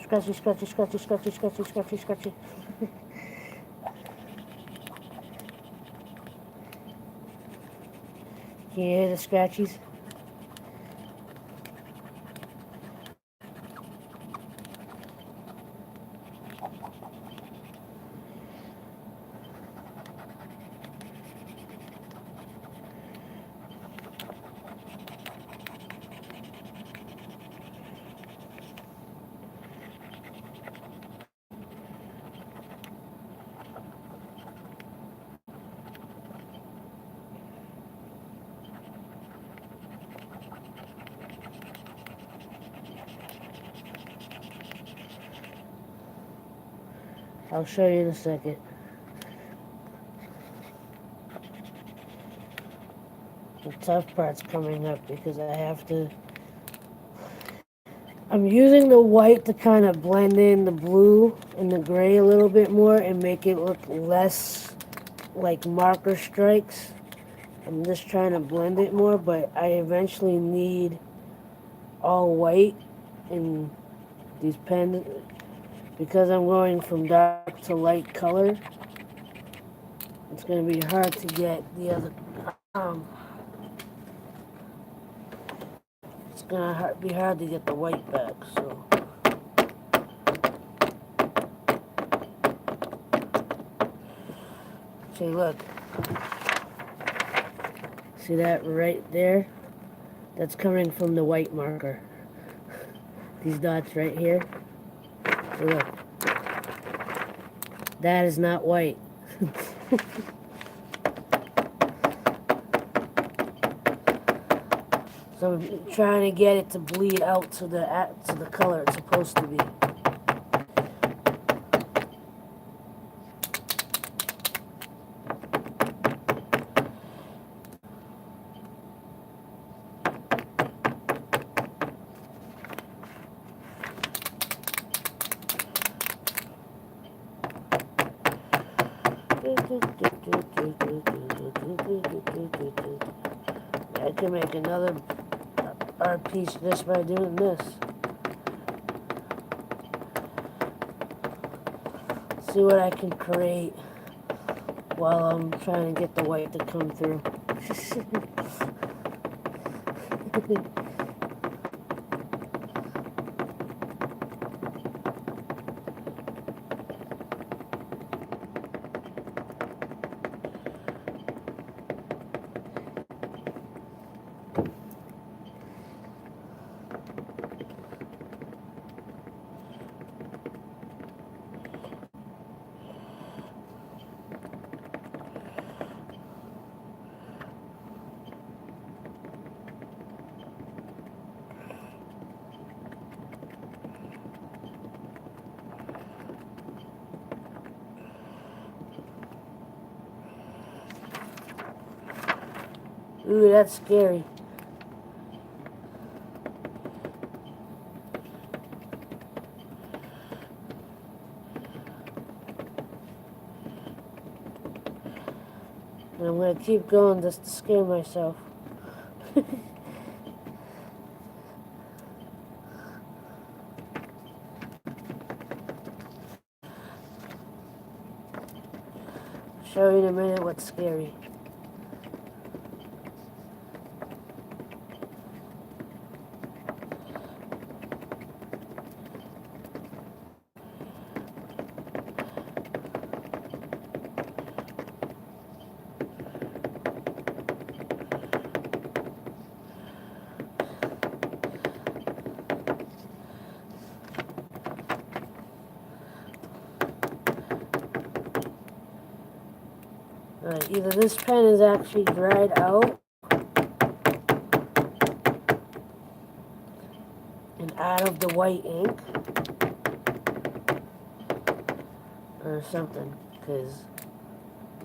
Scratchy, scratchy, scratchy, scratchy, scratchy, scratchy, scratchy. Can you hear the scratchies? I'll show you in a second. The tough part's coming up because I have to... I'm using the white to kind of blend in the blue and the gray a little bit more and make it look less like marker strikes. I'm just trying to blend it more, but I eventually need all white in these pens because I'm going from dark to light color. It's going to be hard to get the other it's going to be hard to get the white back, so see, look, see that right there? That's coming from the white marker. These dots right here. See, look, that is not white. So I'm trying to get it to bleed out to the color it's supposed to be. I can make another art piece just by doing this. See what I can create while I'm trying to get the white to come through. Ooh, that's scary. And I'm going to keep going just to scare myself. Show you in a minute what's scary. Alright, either this pen is actually dried out and out of the white ink or something, because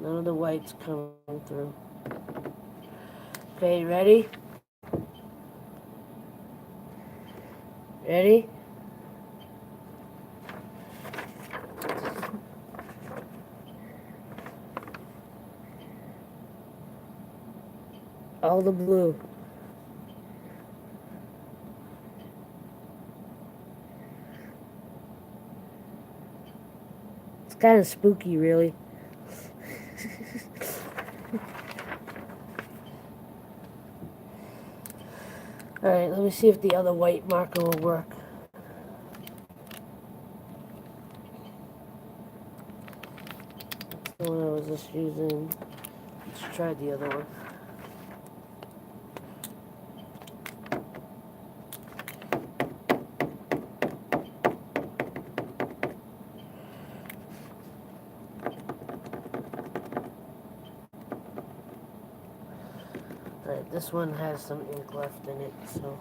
none of the white's coming through. Okay, ready? Ready? All the blue. kind of spooky, really. Alright, let me see if the other white marker will work. That's the one I was just using. Let's try the other one. Alright, this one has some ink left in it, so...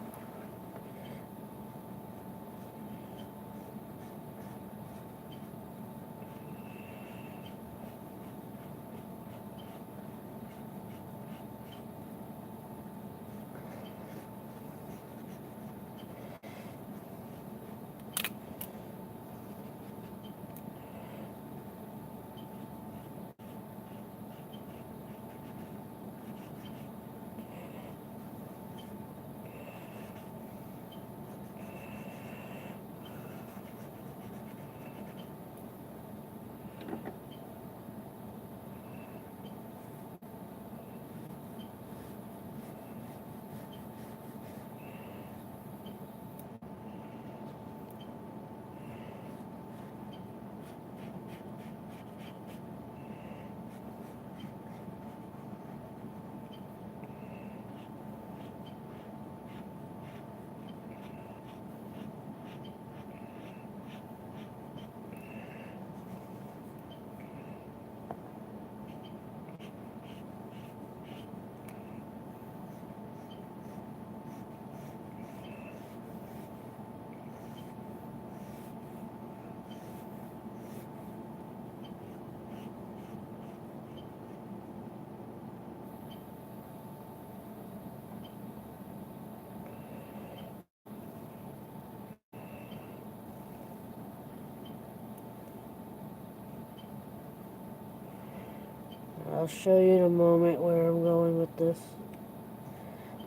I'll show you in a moment where I'm going with this.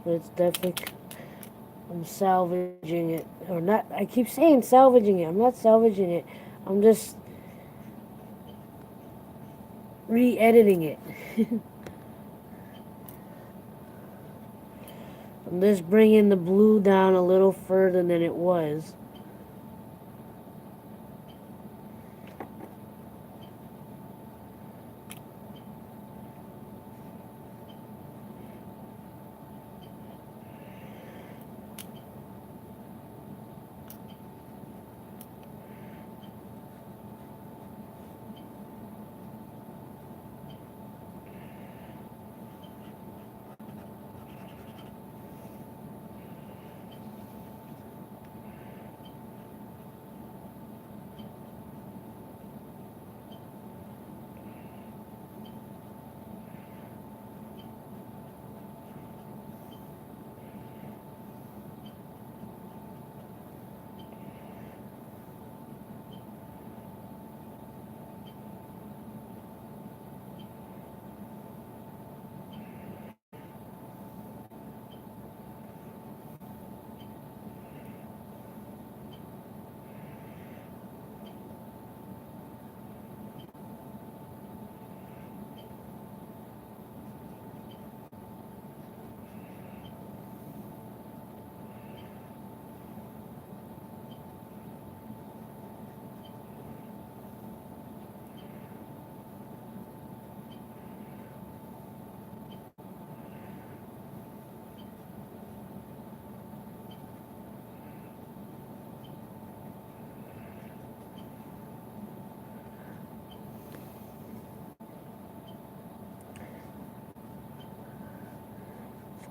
But it's definitely... I'm salvaging it. Or not... I keep saying salvaging it. I'm not salvaging it. I'm just... re-editing it. I'm just bringing the blue down a little further than it was.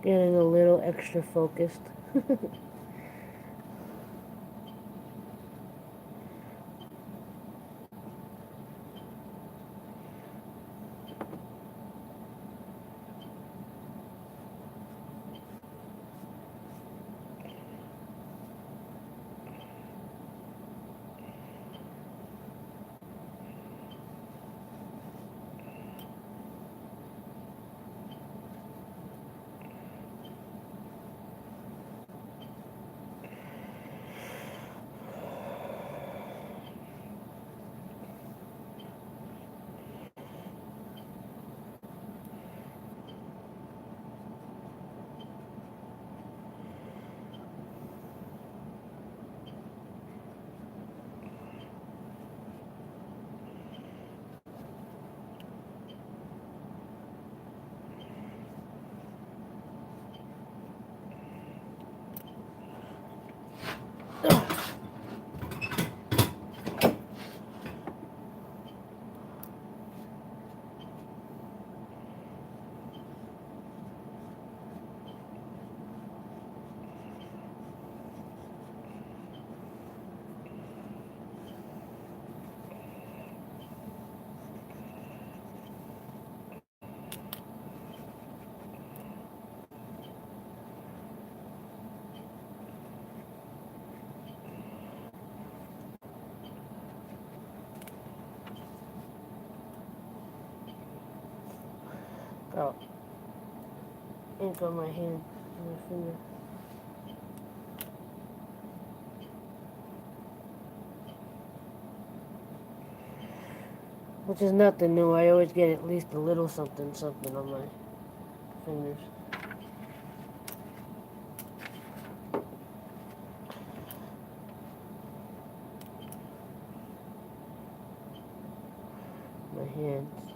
Getting a little extra focused. Oh, ink on my hand, on my finger. Which is nothing new. I always get at least a little something on my fingers. My hands.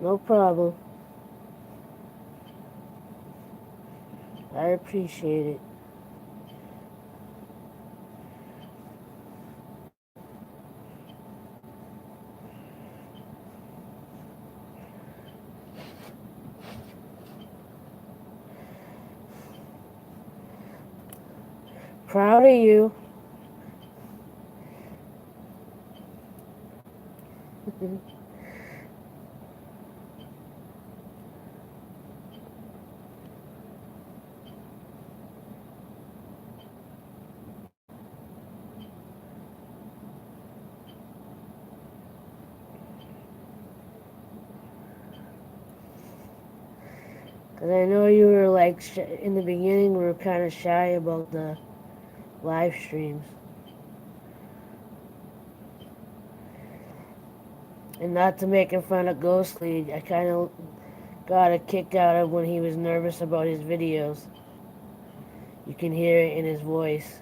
No problem. I appreciate it. Proud of you. Because I know you were like, in the beginning, we were kind of shy about the live streams. And not to make fun of Ghostly, I kind of got a kick out of when he was nervous about his videos. You can hear it in his voice.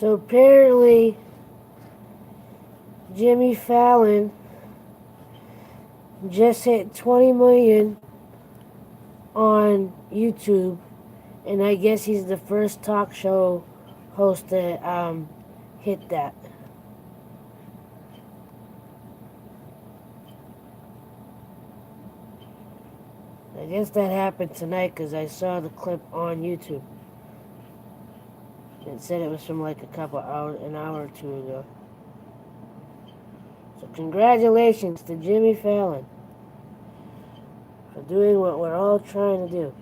So apparently, Jimmy Fallon just hit 20 million on YouTube, and I guess he's the first talk show host to hit that. I guess that happened tonight because I saw the clip on YouTube. It said it was from like an hour or two ago. So congratulations to Jimmy Fallon for doing what we're all trying to do.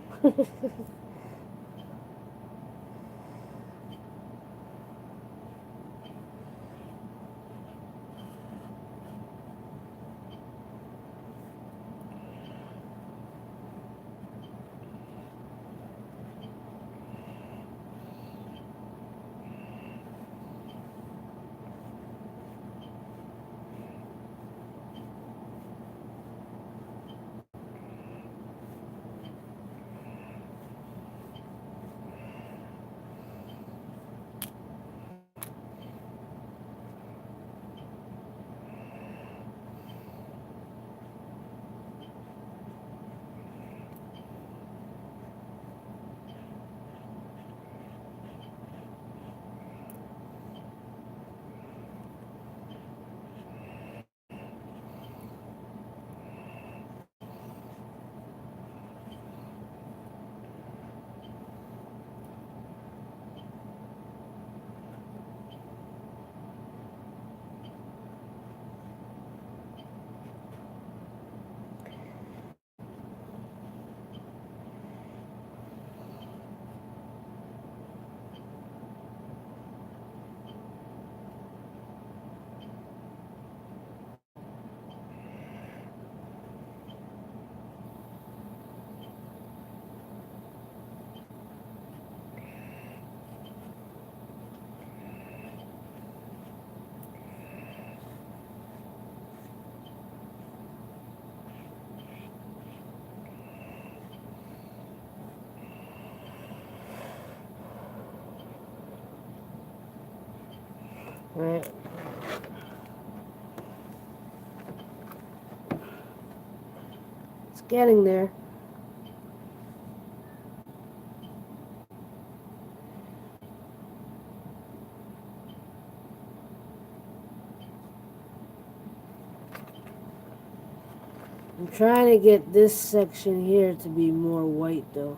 Right. It's getting there. I'm trying to get this section here to be more white though.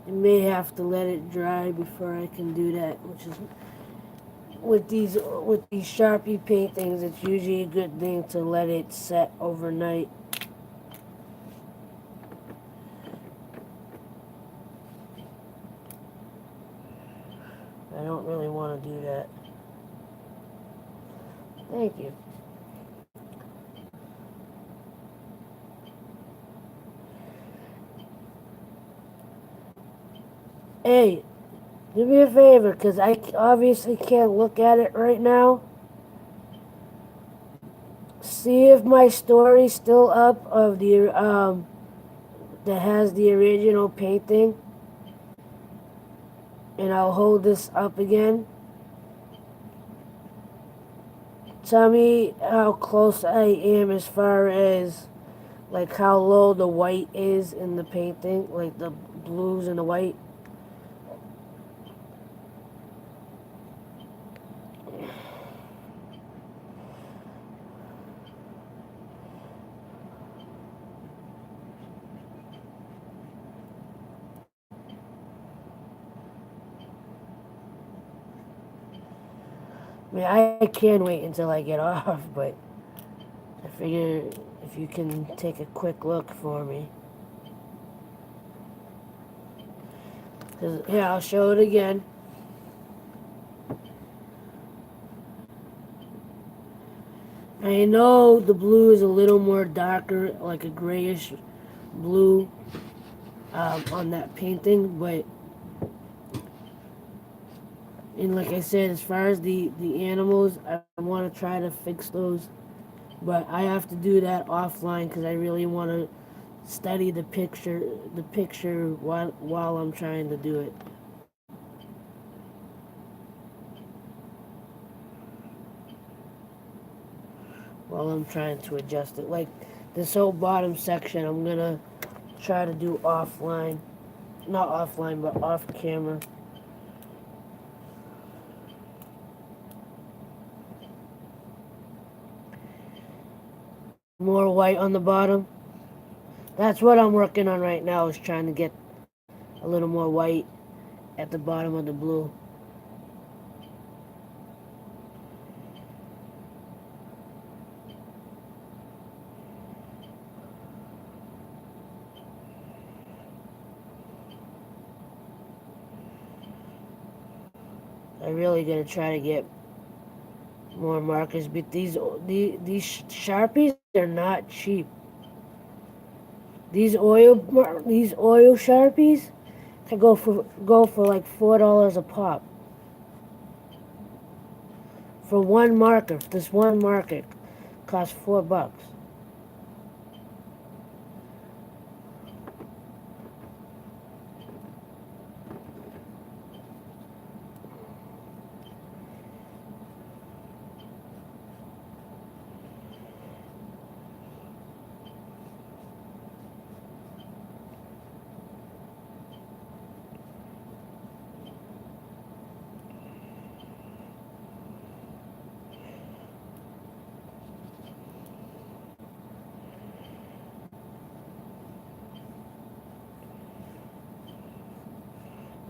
I may have to let it dry before I can do that, which is with these Sharpie paintings, it's usually a good thing to let it set overnight. I don't really want to do that. Thank you. Hey, do me a favor, because I obviously can't look at it right now. See if my story's still up of the that has the original painting, and I'll hold this up again. Tell me how close I am as far as like how low the white is in the painting, like the blues and the white. I mean, I can wait until I get off, but I figure if you can take a quick look for me. 'Cause, yeah, I'll show it again. I know the blue is a little more darker, like a grayish blue on that painting, but and like I said, as far as the animals, I want to try to fix those, but I have to do that offline because I really want to study the picture while I'm trying to do it. While I'm trying to adjust it. Like this whole bottom section, I'm gonna try to do offline. Not offline, but off camera. More white on the bottom. That's what I'm working on right now, is trying to get a little more white at the bottom of the blue. I really gotta try to get more markers, but these Sharpies are not cheap. These oil Sharpies can go for like $4 a pop for one marker. This one marker costs $4.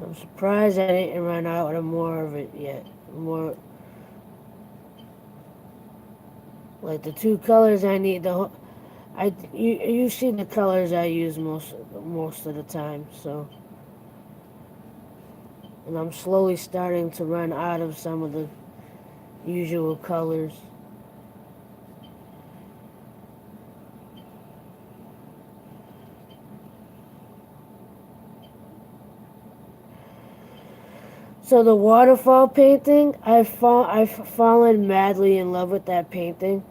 I'm surprised I didn't run out of more of it yet. More like the two colors I need. You see the colors I use most of the time. So, and I'm slowly starting to run out of some of the usual colors. So the waterfall painting, I've fallen madly in love with that painting.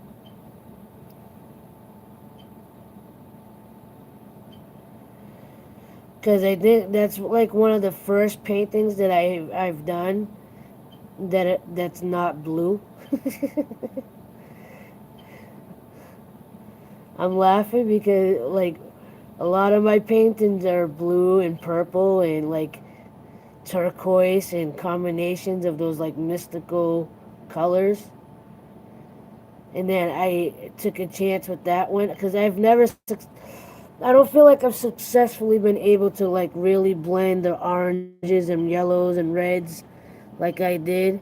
Because I think that's like one of the first paintings that I've done that's not blue. I'm laughing because like a lot of my paintings are blue and purple and like turquoise and combinations of those like mystical colors. And then I took a chance with that one because I don't feel like I've successfully been able to like really blend the oranges and yellows and reds like I did.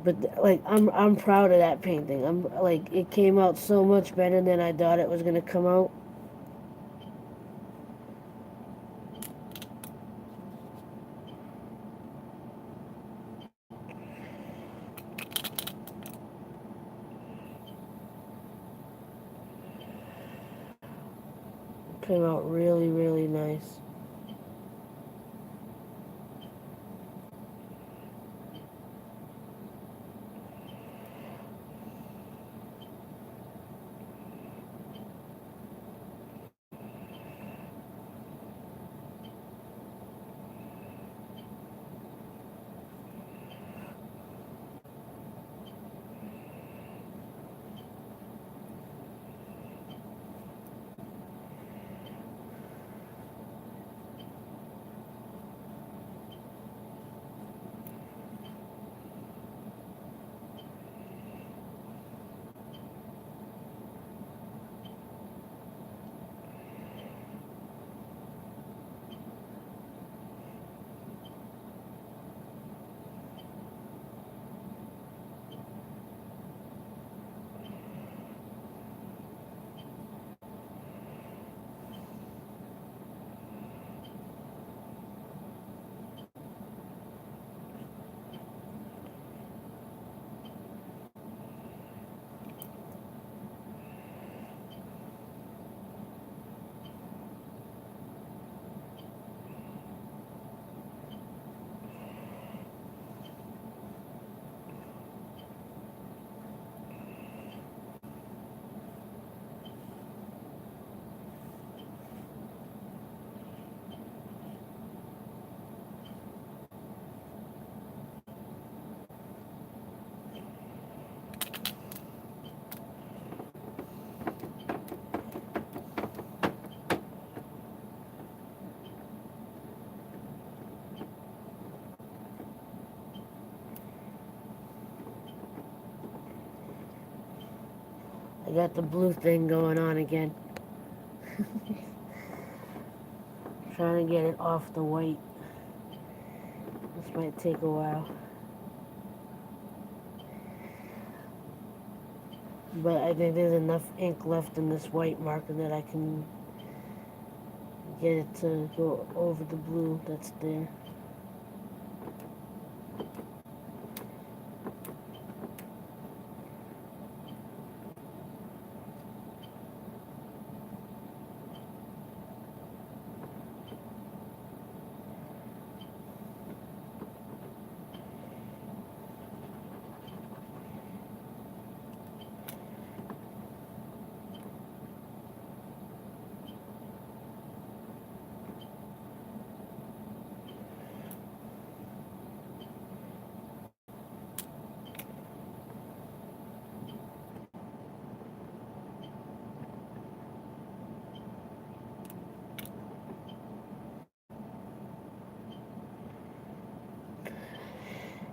But like I'm proud of that painting. I'm like it came out so much better than I thought it was gonna come out. It came out really, really nice. I got the blue thing going on again. Trying to get it off the white. This might take a while. But I think there's enough ink left in this white marker that I can get it to go over the blue that's there.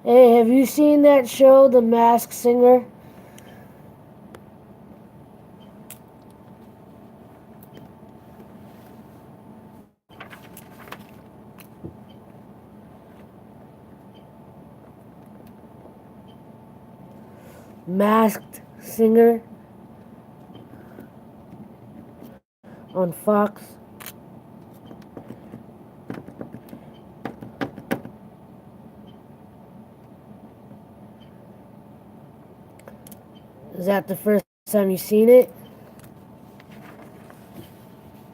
Hey, have you seen that show, The Masked Singer? Masked Singer on Fox. Is that the first time you've seen it?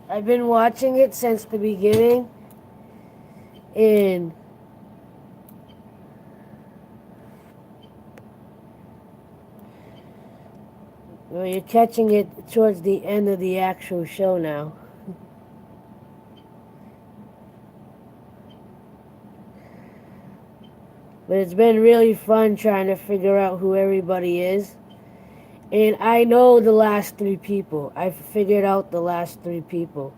I've been watching it since the beginning, and well, you're catching it towards the end of the actual show now. But it's been really fun trying to figure out who everybody is. And I know the last three people. I've figured out the last three people.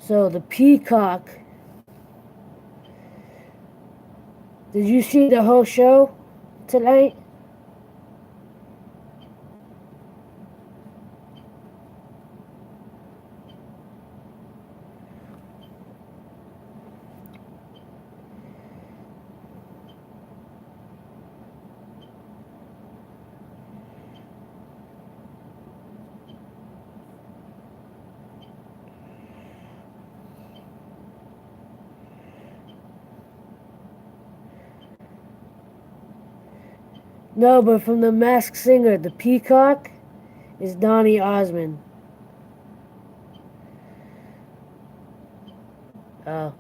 So the peacock. Did you see the whole show tonight? No, but from The Masked Singer, the peacock is Donny Osmond. Oh.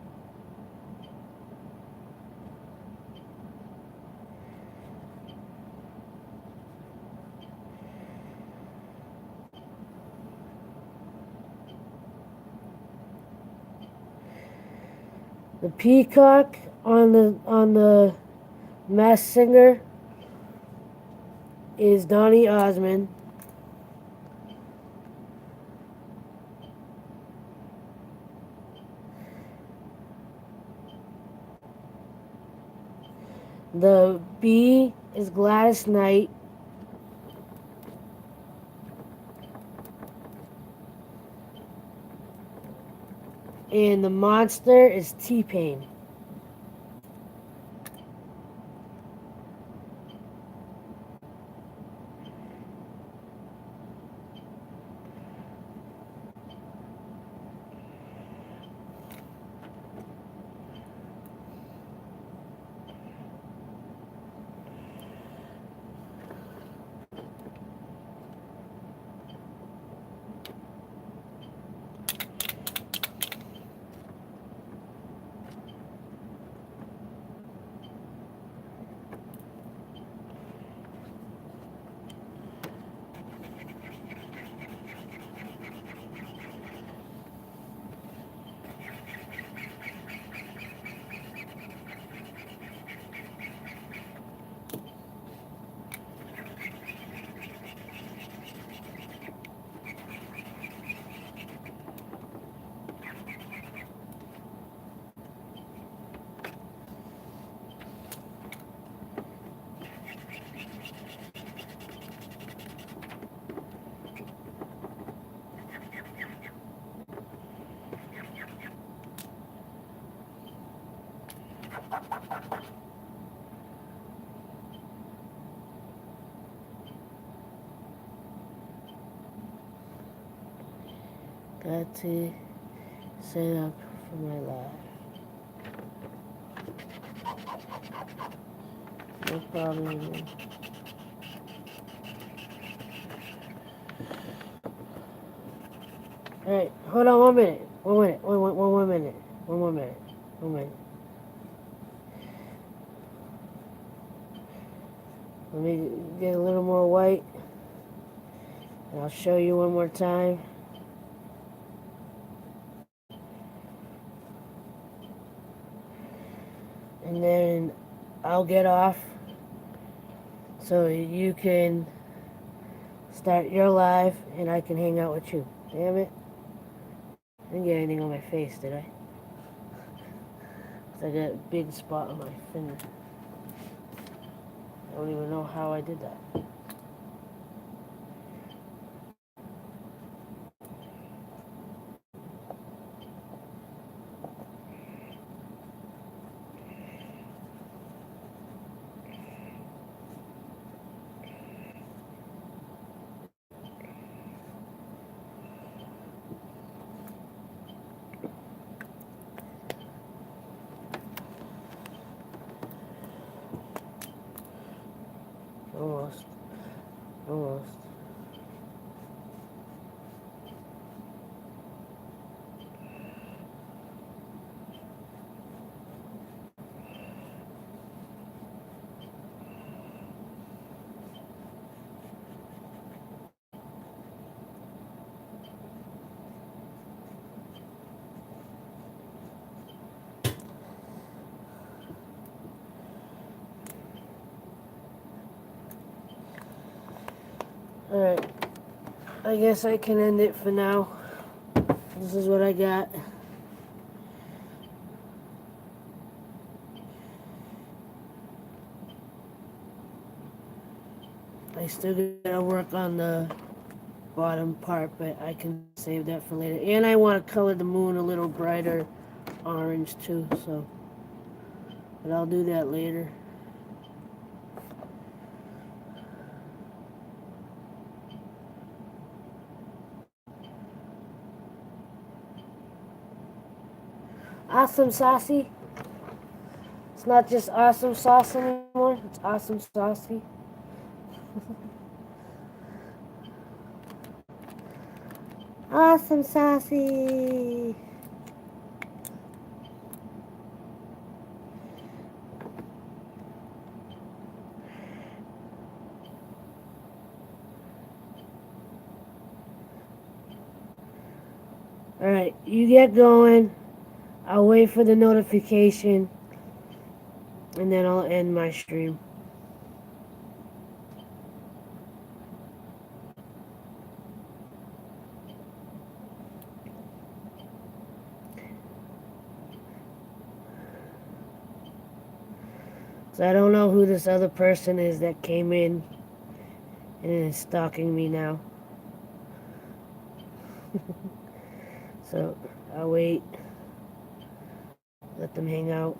The peacock on the Masked Singer is Donny Osmond. The bee is Gladys Knight. And the monster is T-Pain. Got to set up for my live. No problem. Alright, hold on 1 minute. 1 minute. One more minute. 1 more minute. 1 minute. Let me get a little more white. And I'll show you one more time. And then I'll get off so you can start your live and I can hang out with you. Damn it. I didn't get anything on my face, did I? 'Cause I got a big spot on my finger. I don't even know how I did that. Almost. Almost. Alright. I guess I can end it for now. This is what I got. I still gotta work on the bottom part, but I can save that for later. And I want to color the moon a little brighter orange too, so. But I'll do that later. Awesome saucy. It's not just awesome sauce anymore. It's awesome saucy. Awesome saucy. Alright, you get going. I'll wait for the notification. And then I'll end my stream. So I don't know who this other person is that came in and is stalking me now. So I'll wait. Let them hang out.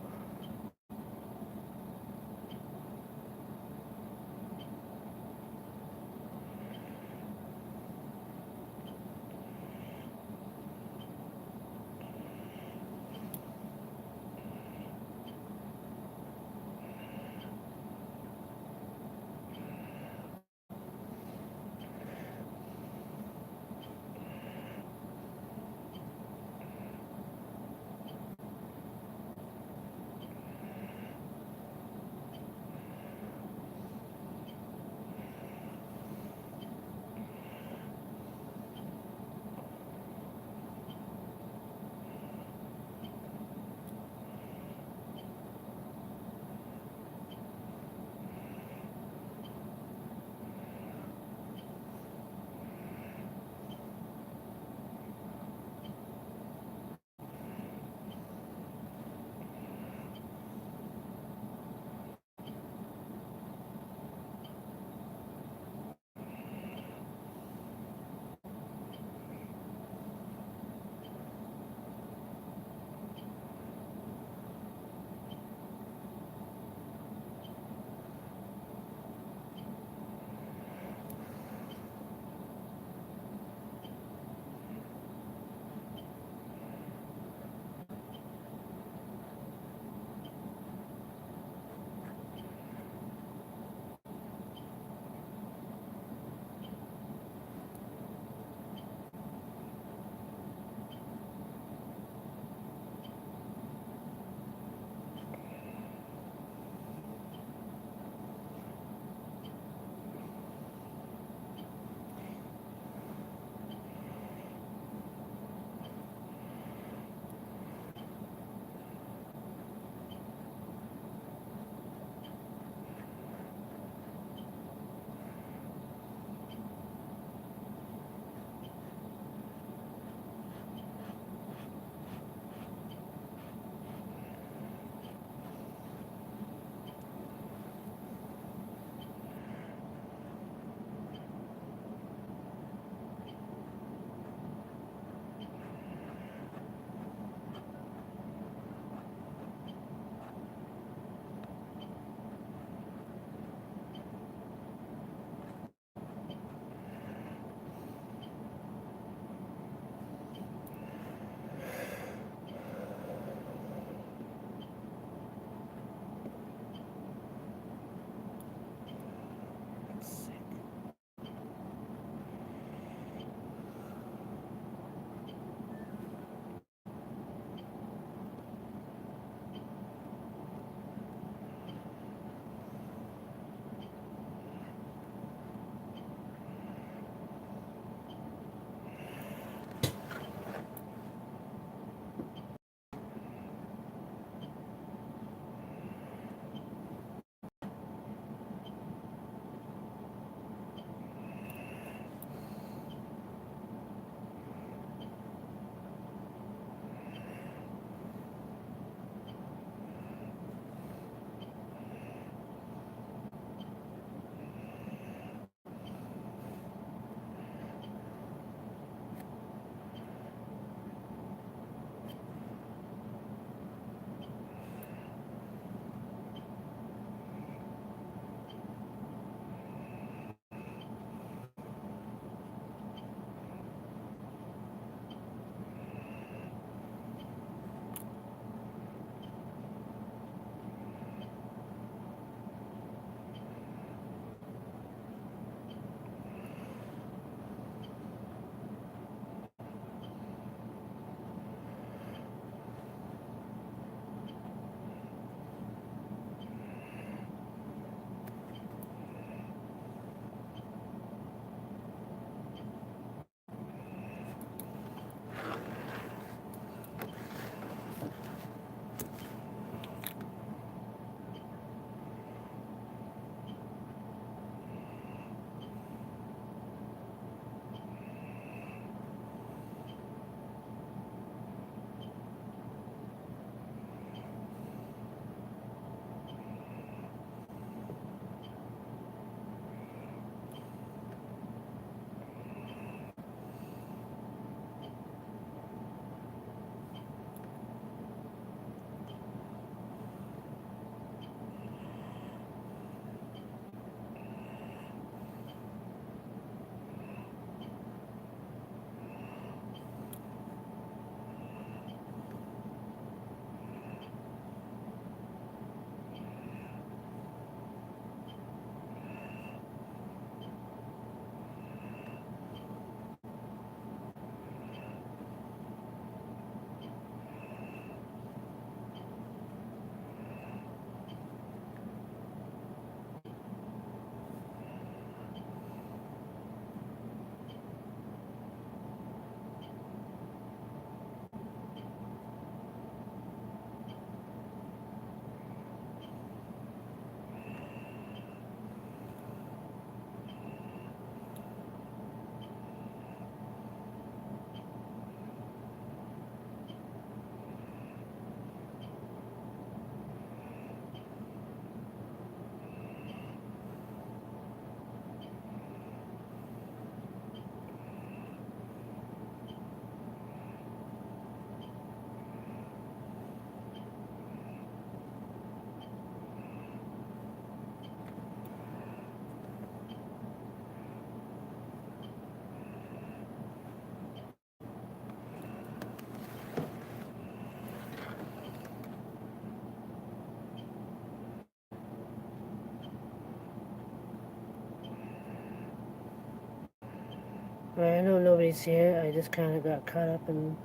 I know nobody's here. I just kind of got caught up in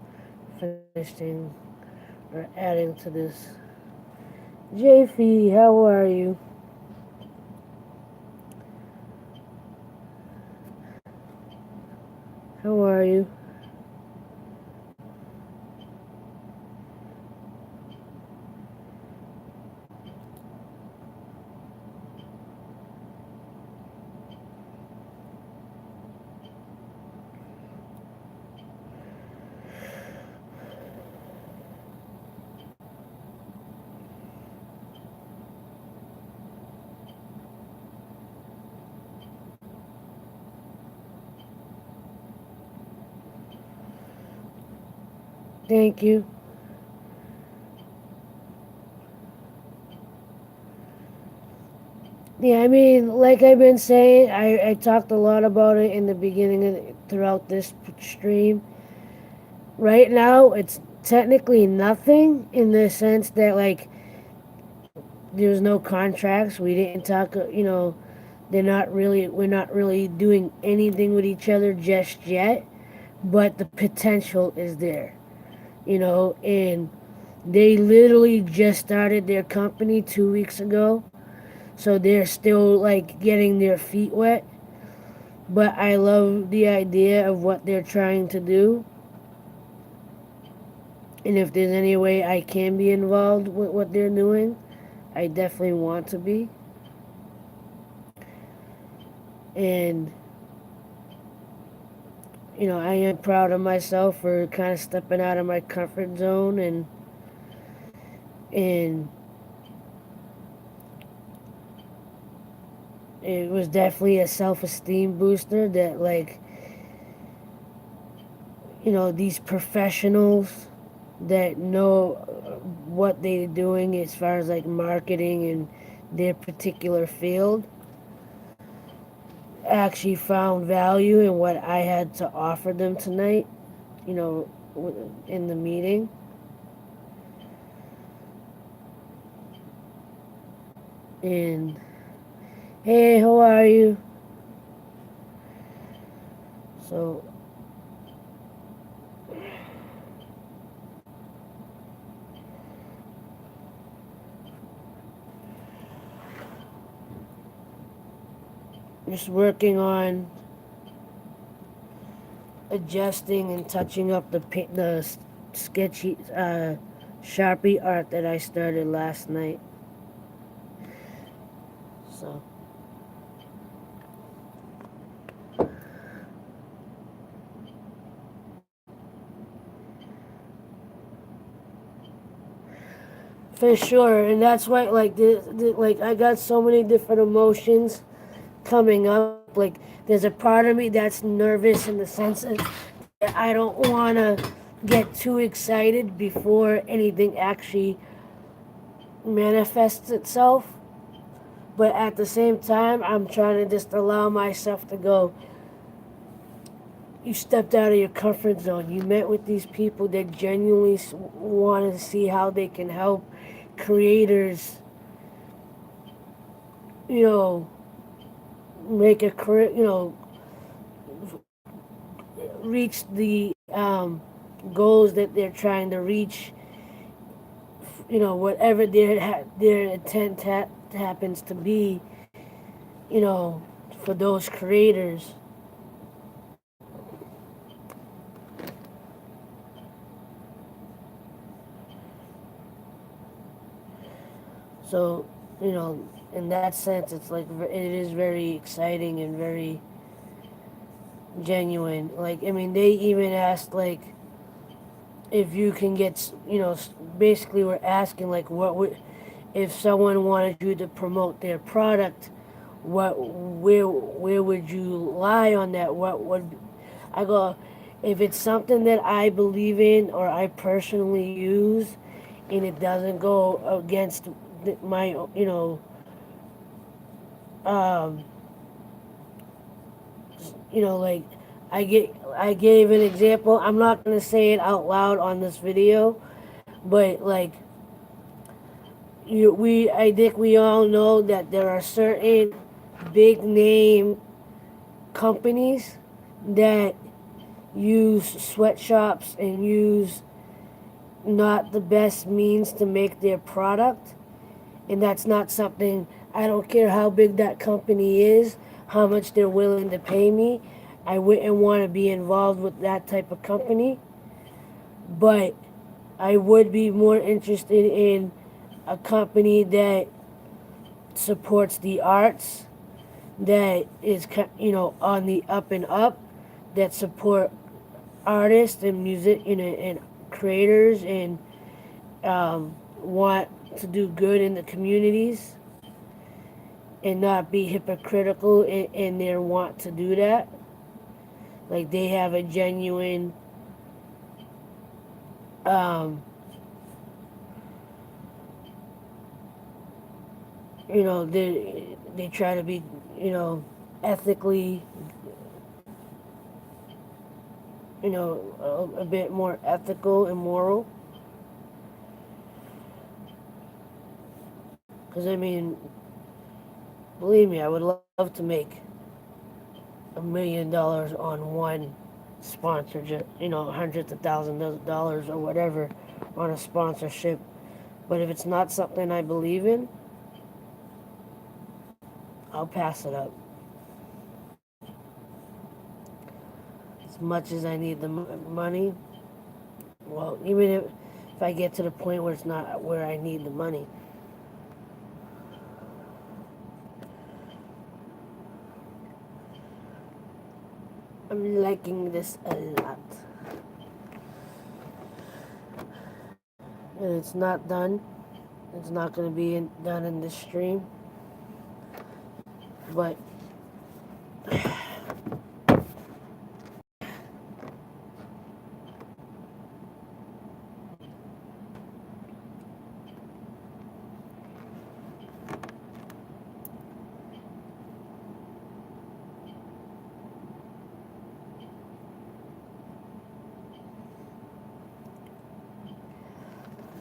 finishing or adding to this. JP, how are you? How are you? Thank you. Yeah, I mean, like I've been saying, I talked a lot about it in the beginning throughout this stream. Right now, it's technically nothing in the sense that, like, there's no contracts. We didn't talk, we're not really doing anything with each other just yet, but the potential is there, and they literally just started their company 2 weeks ago, so they're still like getting their feet wet. But I love the idea of what they're trying to do, and if there's any way I can be involved with what they're doing, I definitely want to be. And I am proud of myself for kind of stepping out of my comfort zone, and it was definitely a self-esteem booster that, like, these professionals that know what they're doing as far as like marketing and their particular field actually found value in what I had to offer them tonight, you know, in the meeting. And hey, how are you? So just working on adjusting and touching up the sketchy Sharpie art that I started last night. So for sure, and that's why, like, like I got so many different emotions coming up. Like, there's a part of me that's nervous in the sense that I don't want to get too excited before anything actually manifests itself. But at the same time, I'm trying to just allow myself to go. You stepped out of your comfort zone. You met with these people that genuinely want to see how they can help creators, you know, make a career, reach the goals that they're trying to reach. Whatever their intent happens to be, you know, for those creators. So, in that sense, it's like it is very exciting and very genuine. Like, I mean, they even asked, like, if you can get, basically we're asking, like, what would, if someone wanted you to promote their product, where would you lie on that? What would, I go, if it's something that I believe in or I personally use, and it doesn't go against my, um, like, I gave an example. I'm not gonna say it out loud on this video, but like, I think we all know that there are certain big name companies that use sweatshops and use not the best means to make their product. And that's not something, I don't care how big that company is, how much they're willing to pay me. I wouldn't want to be involved with that type of company. But I would be more interested in a company that supports the arts, that is, on the up and up, that support artists and music, and creators, and want to do good in the communities and not be hypocritical in their want to do that. Like they have a genuine um, they try to be, ethically, a bit more ethical and moral. Because I mean, believe me, I would love to make $1 million on one sponsor, just, hundreds of thousands of dollars or whatever on a sponsorship. But if it's not something I believe in, I'll pass it up. As much as I need the money, well, even if I get to the point where it's not where I need the money. I'm liking this a lot. And it's not done. It's not going to be done in this stream. But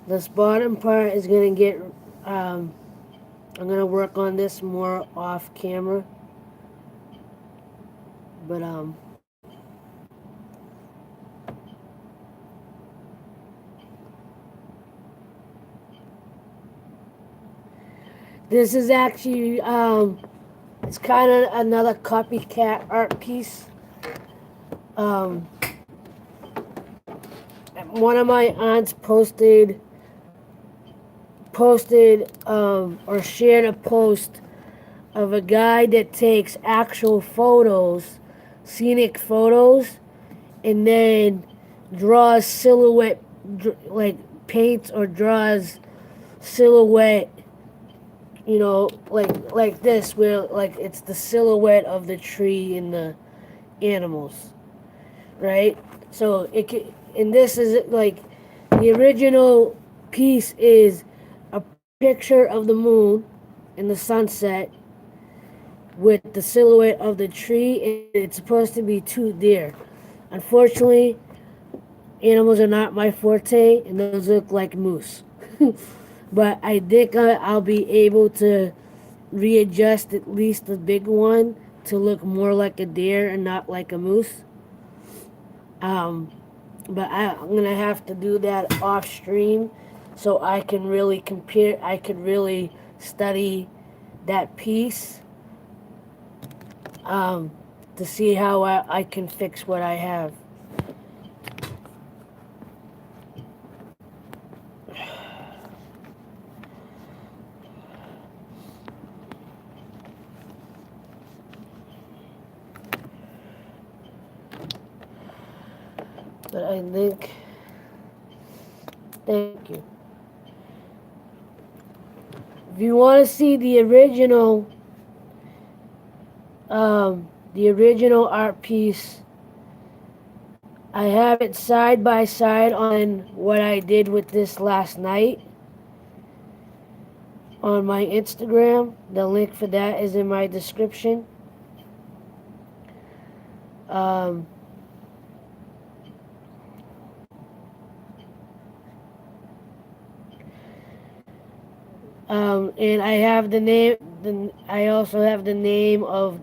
this bottom part is going to get, I'm going to work on this more off camera. But, this is actually, it's kind of another copycat art piece. One of my aunts posted or shared a post of a guy that takes actual photos, scenic photos, and then draws silhouette, like paints or draws silhouette, like this, where like it's the silhouette of the tree and the animals, right? So and this is like the original piece is a picture of the moon in the sunset with the silhouette of the tree, and it's supposed to be two deer. Unfortunately, animals are not my forte, and those look like moose. But I think I'll be able to readjust at least the big one to look more like a deer and not like a moose. But I'm going to have to do that off stream so I can really compare, I could really study that piece to see how I can fix what I have. But I think, thank you. If you want to see the original art piece, I have it side by side on what I did with this last night on my Instagram. The link for that is in my description. And I have the name. I also have the name of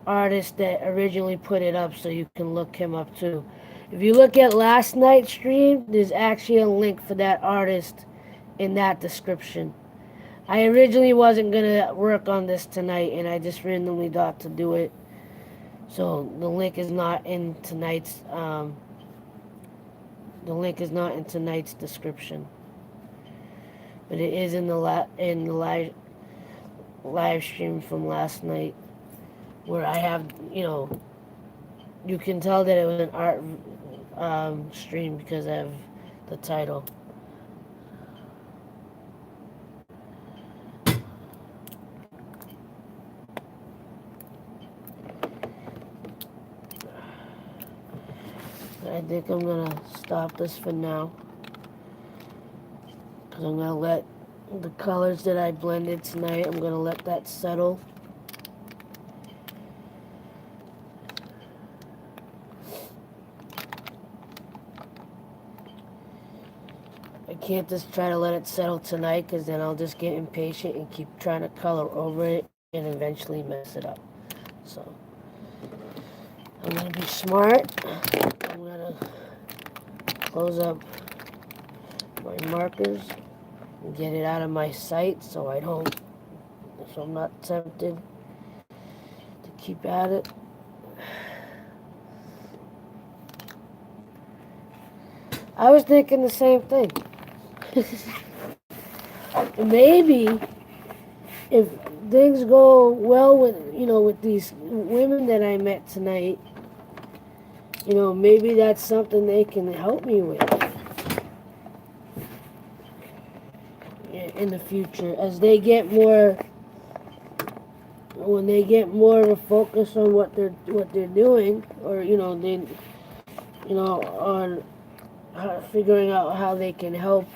artist that originally put it up, so you can look him up too. If you look at last night's stream, there's actually a link for that artist in that description. I originally wasn't gonna work on this tonight, and I just randomly thought to do it. So the link is not in tonight's description, but it is in the live stream from last night, where I have, you can tell that it was an art stream because of the title. I think I'm gonna stop this for now, because I'm gonna let the colors that I blended tonight, I'm gonna let that settle. I can't just try to let it settle tonight, because then I'll just get impatient and keep trying to color over it and eventually mess it up. So I'm gonna be smart. I'm gonna close up my markers and get it out of my sight so I'm not tempted to keep at it. I was thinking the same thing. Maybe if things go well with these women that I met tonight, maybe that's something they can help me with in the future as they get more. When they get more of a focus on what they're doing, or on figuring out how they can help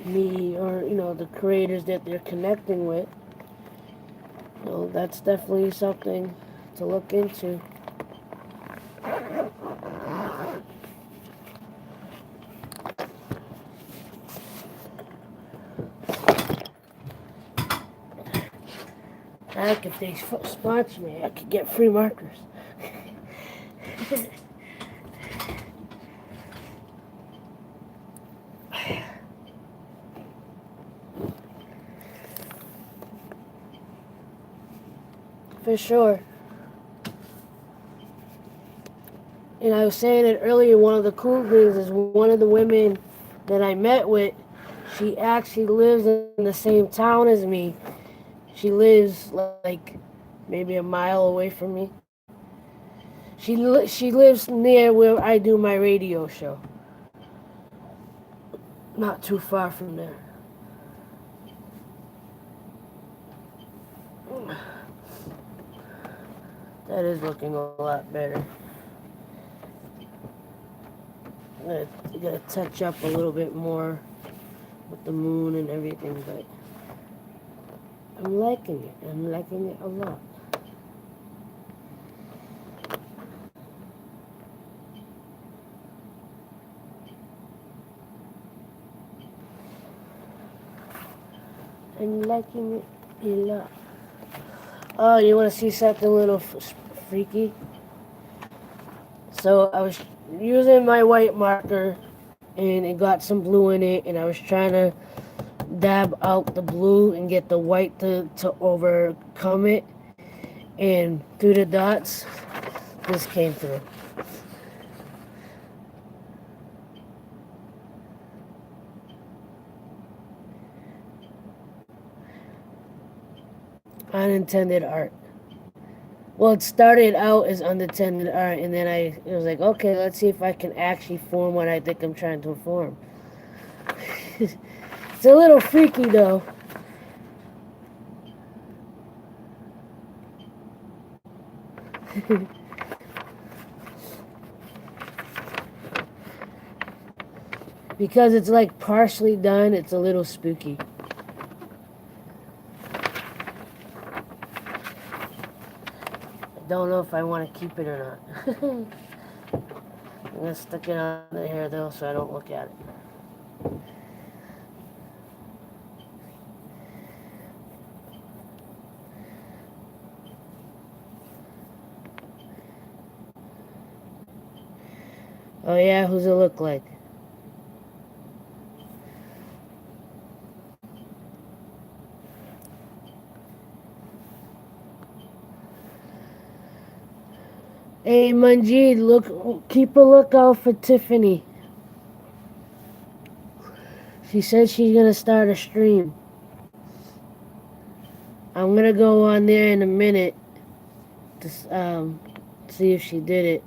me, or the creators that they're connecting with. That's definitely something to look into. Heck, if they sponsor me, I could get free markers. For sure. And I was saying it earlier, one of the cool things is one of the women that I met with, she actually lives in the same town as me. She lives like maybe a mile away from me. She lives near where I do my radio show. Not too far from there. That is looking a lot better. I gotta touch up a little bit more with the moon and everything, but I'm liking it. I'm liking it a lot. I'm liking it a lot. Oh, you want to see something a little freaky? So I was using my white marker, and it got some blue in it, and I was trying to dab out the blue and get the white to overcome it, and through the dots, this came through. Unintended art. Well, it started out as unintended art, and then it was like, okay, let's see if I can actually form what I think I'm trying to form. It's a little freaky, though. Because it's like partially done, it's a little spooky. I don't know if I want to keep it or not. I'm going to stick it on the hair, though, so I don't look at it. Oh yeah, who's it look like? Hey Manjeed, look, keep a lookout for Tiffany. She said she's gonna start a stream. I'm gonna go on there in a minute to see if she did it.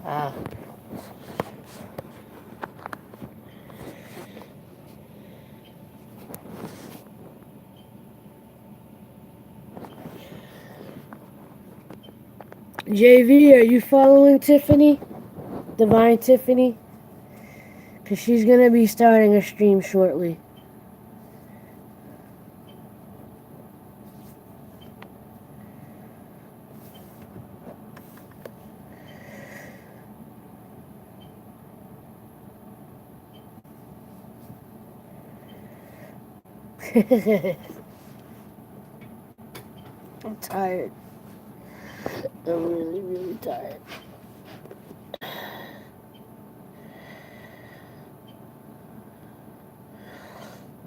Ah. JV, are you following Tiffany? Divine Tiffany? Because she's gonna be starting a stream shortly. I'm tired. I'm really, really tired.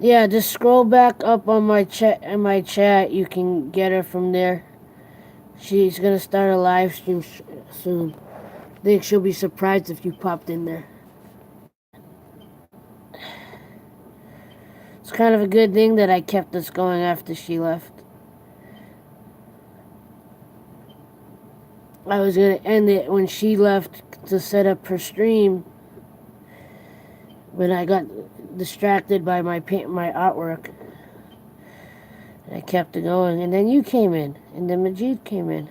Yeah, just scroll back up on my chat. In my chat, you can get her from there. She's gonna start a live stream soon. I think she'll be surprised if you popped in there. It's kind of a good thing that I kept this going after she left. I was gonna end it when she left to set up her stream, when I got distracted by my artwork. And I kept it going, and then you came in, and then Majid came in.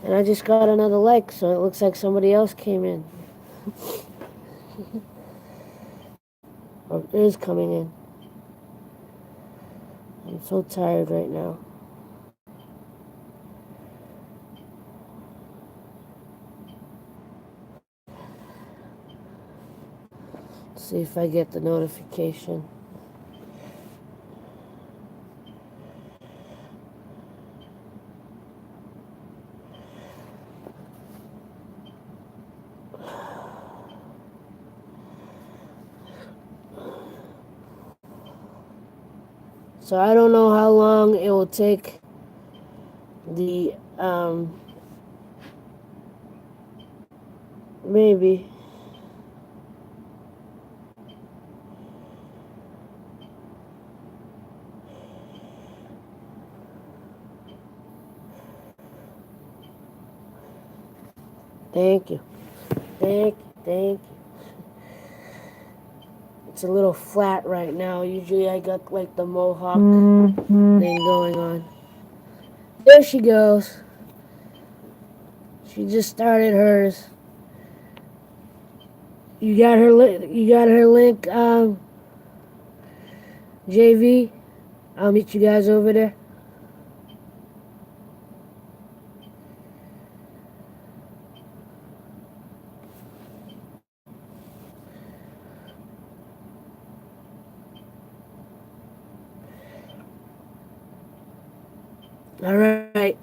And I just got another like, so it looks like somebody else came in. Or is coming in. I'm so tired right now. Let's see if I get the notification. So I don't know how long it will take the, maybe. Thank you. Thank you. Thank you. It's a little flat right now. Usually I got like the mohawk thing going on. There she goes. She just started hers. You got her. You got her link. JV. I'll meet you guys over there. All right.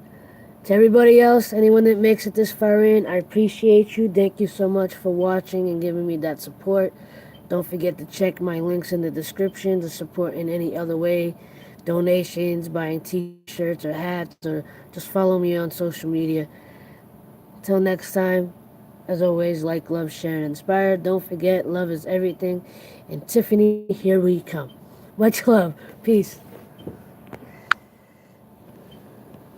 To everybody else, anyone that makes it this far in, I appreciate you. Thank you so much for watching and giving me that support. Don't forget to check my links in the description to support in any other way. Donations, buying t-shirts or hats, or just follow me on social media. Until next time, as always, like, love, share, and inspire. Don't forget, love is everything. And Tiffany, here we come. Much love. Peace.